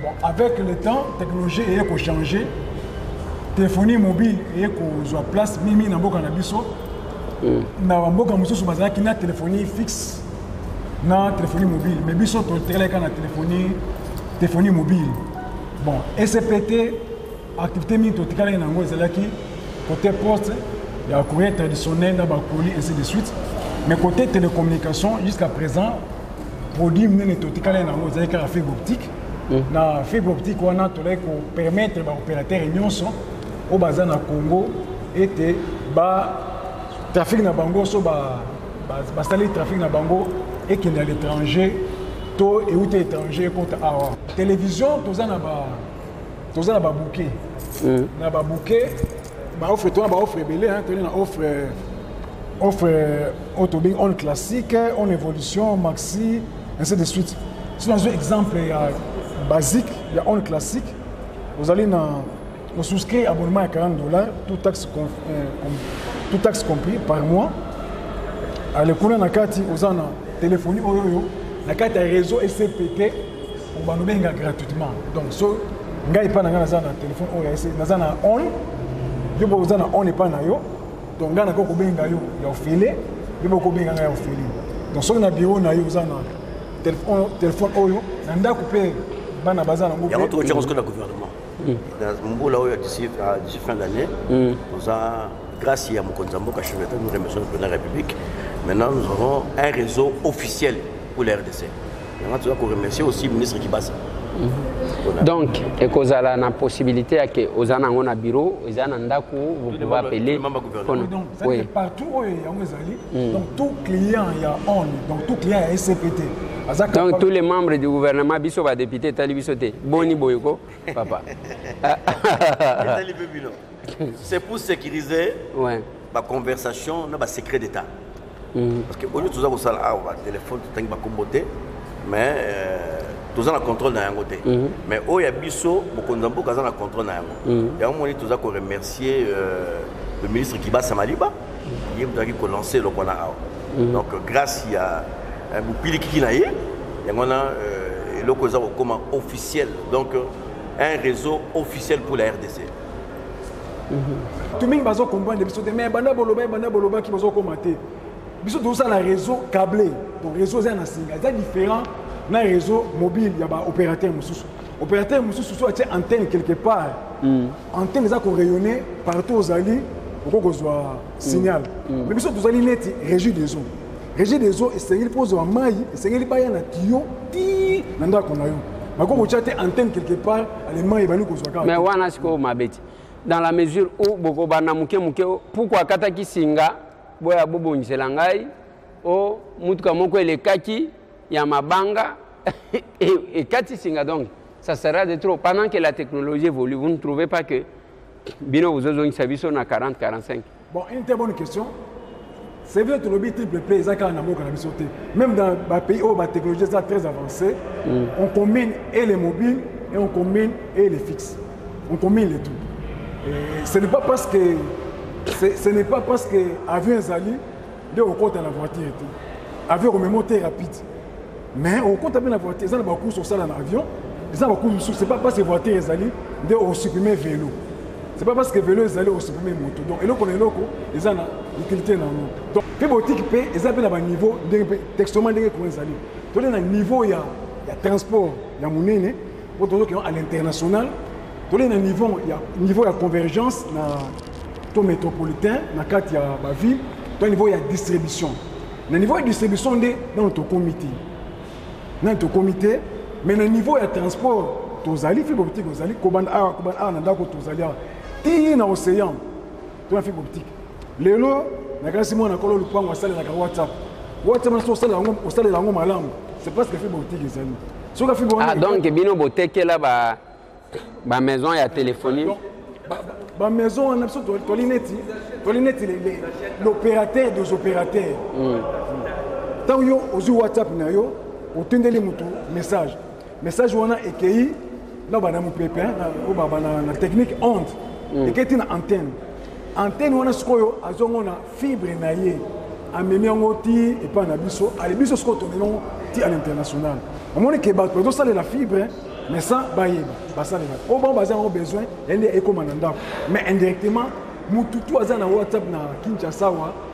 Speaker 16: Bon, avec le temps, la technologie a changé. Téléphonie mobile a place mimi na mboka na biso. Na mboka mususu bazalaki na téléphonie fixe na téléphonie mobile. Mais biso toteleka na téléphonie mobile. Bon, SCPT activité mini toteleka na ngo ezalaki côté poste, il y a courrier traditionnel na ba colis ainsi de suite. Mais côté télécommunication jusqu'à présent produit mine totikala na ngo ezalaki la fibre optique. Na fibre optique wana tolai ko permettre ba opérateur nyonso au baza na Congo ete ba trafic na bango so ba sali trafic na bango et qu'il à l'étranger to et ou étranger contre awa télévision toza na ba bouquet na ba bouquet ba offre toi ba offre belé hein toni na offre autobing on classique on évolution maxi ainsi de suite. Si dans un exemple basique, il y a un classique, vous allez souscrire abonnement à $40, tout taxe compris par mois. alekuna na kati ozana téléphonie oyo na kati ya réseau SCPT on va nous gratuitement donc so ngai pa na nga na téléphone oyo naza na on yo bo ozana on pas na yo donc nga na ko benga yo ya ofele yo bo ko benga nga ya ofele donc so na bureau na yo ozana téléphone oyo na ndako pe bana bazana ngo
Speaker 11: il y a autre chose que le gouvernement dans mboula oyo d'ici fin d'année nous a grâce à Mokonzambo Kacheveta nous remercions le président de la République. Maintenant nous aurons un réseau officiel pour la RDC. Maintenant tu dois remercier aussi le ministre Kibasa.
Speaker 3: Donc, et que vous avez la possibilité que vous avez un bureau, vous avez un ndaku, vous pouvez appeler.
Speaker 16: Oui. Partout où il y a un zali, donc tout client il y a on, donc tout client il y a SCPT.
Speaker 3: Donc tous les membres du gouvernement, biso va député, tali bisoté, boni boyoko, papa.
Speaker 11: C'est pour sécuriser la conversation, le secret d'État. Parce que au lieu de tout ça, vous avez un téléphone, tout le monde mais tout ça, on a le contrôle dans le côté. Mais au Yabiso, beaucoup de gens ont le contrôle dans le côté. Et à un moment, tout ça, on remercier le ministre Kiba Samaliba, qui a lancé le Kona. Donc, grâce à un boupili qui n'a eu, il y a le Koza comme officiel. Donc, un réseau officiel pour la RDC.
Speaker 16: Tout le monde va comprendre, mais banda boloba qui va commenter. Biso tout ça, le réseau câblé, donc réseau c'est différent. Dans le réseau mobile, il y a un opérateur moussous. Opérateur moussous, c'est une antenne quelque part. Antenne, ça qu'on rayonne partout aux alliés, pour qu'on soit signal. Mais biso tous alliés net régie des eaux. Régie des eaux, c'est qu'il pose un maille, c'est qu'il pas y a un tuyau, ti, nanda qu'on a eu. Mais quand vous chatez antenne quelque part, les mailles vont nous qu'on soit calme.
Speaker 3: Mais voilà ce qu'on m'a dit. Dans la mesure où beaucoup banamuke pourquoi kataki singa boya bobo njiselangai o mutuka moko ele kaki ya mabanga et kati singa donc ça sera de trop pendant que la technologie évolue. Vous ne trouvez pas que bino vous avez un service on a 40 45?
Speaker 16: Bon, une très bonne question. C'est vrai que le triple play même dans les pays où la technologie est très avancée, on combine et les mobiles et on combine et les fixes. On combine les tout. Et ce n'est pas parce que avion Zali de on compte à la voiture et tout. Avion remonté rapide. Mais on compte bien la voiture, ça n'a pas sur ça dans l'avion. Ça n'a pas c'est pas parce que voiture Zali de on supprimer vélo. C'est pas parce que vélo Zali on supprimer moto. Donc et là on est loco, ils ont utilité dans nous. Donc les boutiques paient, ils ont un niveau textuellement de Zali. Donc il y a un niveau il y a transport, il y a monnaie pour tous qui sont à l'international. Il y a un niveau de convergence dans le métropolitain, dans la ville, il y a un niveau de distribution. Le niveau de distribution est dans notre comité. Dans notre comité, mais le niveau de transport, les alliés, les boutiques, les alliés, les alliés, les océan, les boutiques. Les lots, les gars, si on a le point, on va aller dans WhatsApp. WhatsApp, on va aller dans Malam. C'est parce que les boutiques, les alliés.
Speaker 3: Ah, donc, bino boutique là-bas. Ma maison il y a téléphonie.
Speaker 16: Ma maison on a l'opérateur des opérateurs. Tant que vous WhatsApp vous tenez les message. Message on a écrit là bas dans mon pépin la technique onde. Et qui est une antenne. Antenne on a ce qu'on a fibre naïe. Amemi ngoti et pas na biso. Ali biso ce qu'on tourne à l'international. On montre que bah pour ça la fibre. Mais ça, au bon bazar on a besoin d'aller écomananda. Mais indirectement, tout a na WhatsApp na Kinshasa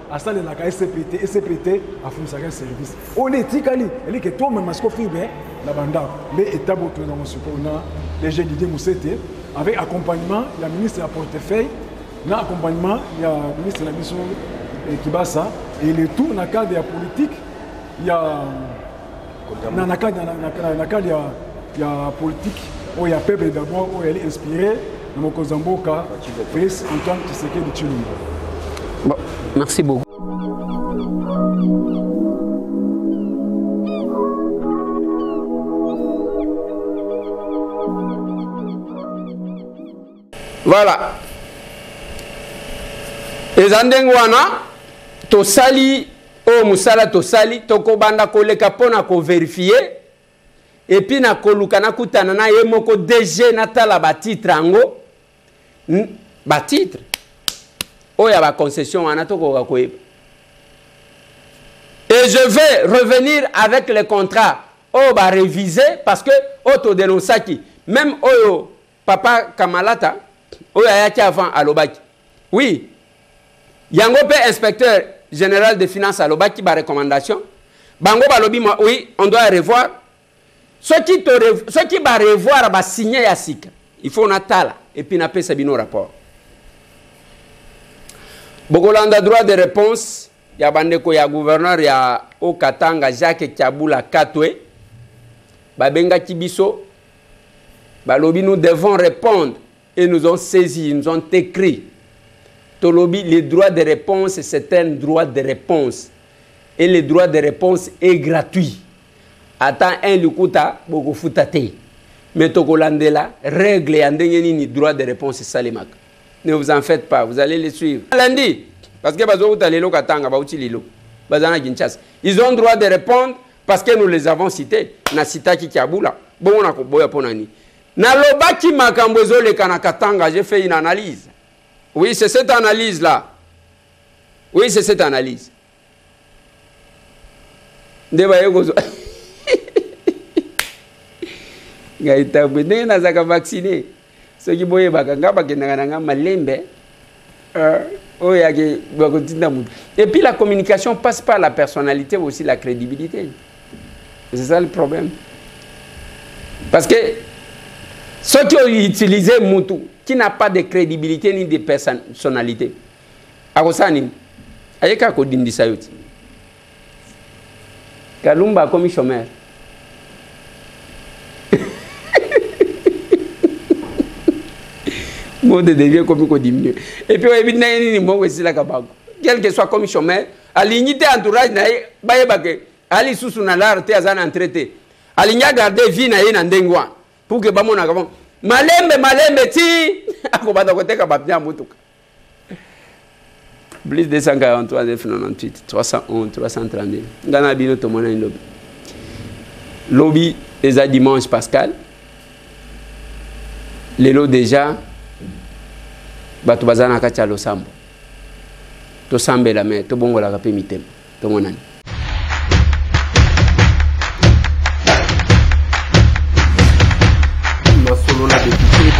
Speaker 16: a ça la SCPT a fourni un service. On est tikali, elle est que tout même masco fibre la banda. Les états autour dans mon support les jeunes d'idées Moussete avec accompagnement, il y a ministre de la portefeuille, na accompagnement, il y a ministre de la mission Kibasa et le tout dans le cadre de la politique, il y a dans le cadre il y a politique, où il y a peuple d'abord, où elle est inspirée de Mokozamboka, Félix Antoine Tshisekedi Tshilombo.
Speaker 3: Bon, merci beaucoup. Voilà. Ezandengwana, tosali, oh musala tosali, toko banda koleka pona ko vérifier. Et puis na koluka na kutana na ye moko DG natala ba titre ango ba titre oya ba concession wana to ko Et je vais revenir avec les contrats. On va réviser parce que Oto Delonsaki, même Oyo, Papa Kamalata, Oyo Ayaki avant à Lobaki. Oui. Yangope, inspecteur général des finances à Lobaki, par recommandation. Bango Balobi, oui, on doit revoir. Ceux qui vont revoir, va signer Yassik. Il faut un tala. Et puis, on a fait Sabino rapport. Bogolanda droit de réponse. Il y a bandeko ya gouverneur ya Okatanga Jacques Kiabula Katwe. Babenga Kibiso. Balobi, nous devons répondre. Et nous ont saisi, nous ont écrit. Tolobi, les droits de réponse, c'est un droit de réponse. Et le droit de réponse est gratuit. Attends un lukuta, beaucoup foutate. Mais Tokolandela, règle et andengeni droit de réponse, c'est ça les macs. Ne vous en faites pas, vous allez les suivre. Lundi, parce que ils ont droit de répondre parce que nous les avons cités. Na sitaki Kiabula. Bon, on a koboya ponani. Na lobaki makambozo le kanakatanga, j'ai fait une analyse. Oui, c'est cette analyse-là. Oui, c'est cette analyse. Debayegozo. Gaïta, mais n'a pas vacciné. Ce qui boye bakanga bakendanga malembe. Et puis la communication passe par la personnalité, mais aussi la crédibilité. C'est ça le problème. Parce que ceux qui ont utilisé Moutou, qui n'a pas de crédibilité ni de personnalité, Akosani, Ayeka Kodindi Sayoti. Kalumba comme chômeur. Mode devient comme qu'on diminue. Et puis, quel que soit comme chômeur, à l'unité entourage, Ali Soussou Nalar, Théazan en traité. À l'igna garder vie na ndengwa. Pour que Bamon a Malembe, ti. Akobata côté Kabapia Moutouk. Plus 243, 98, 311, 332. Gana Bino Tomona lobby. Lobby, les dimanche Pascal. Les lots déjà. Batu bazana kacha lo sambo to sambe la me to bongo la kape mitem to monani.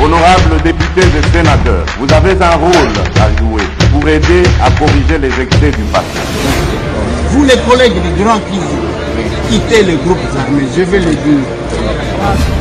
Speaker 1: Honorables députés et sénateurs, vous avez un rôle à jouer pour aider à corriger les excès du passé.
Speaker 2: Vous les collègues du Grand Kivu, quittez les groupes armés, je vais le dire.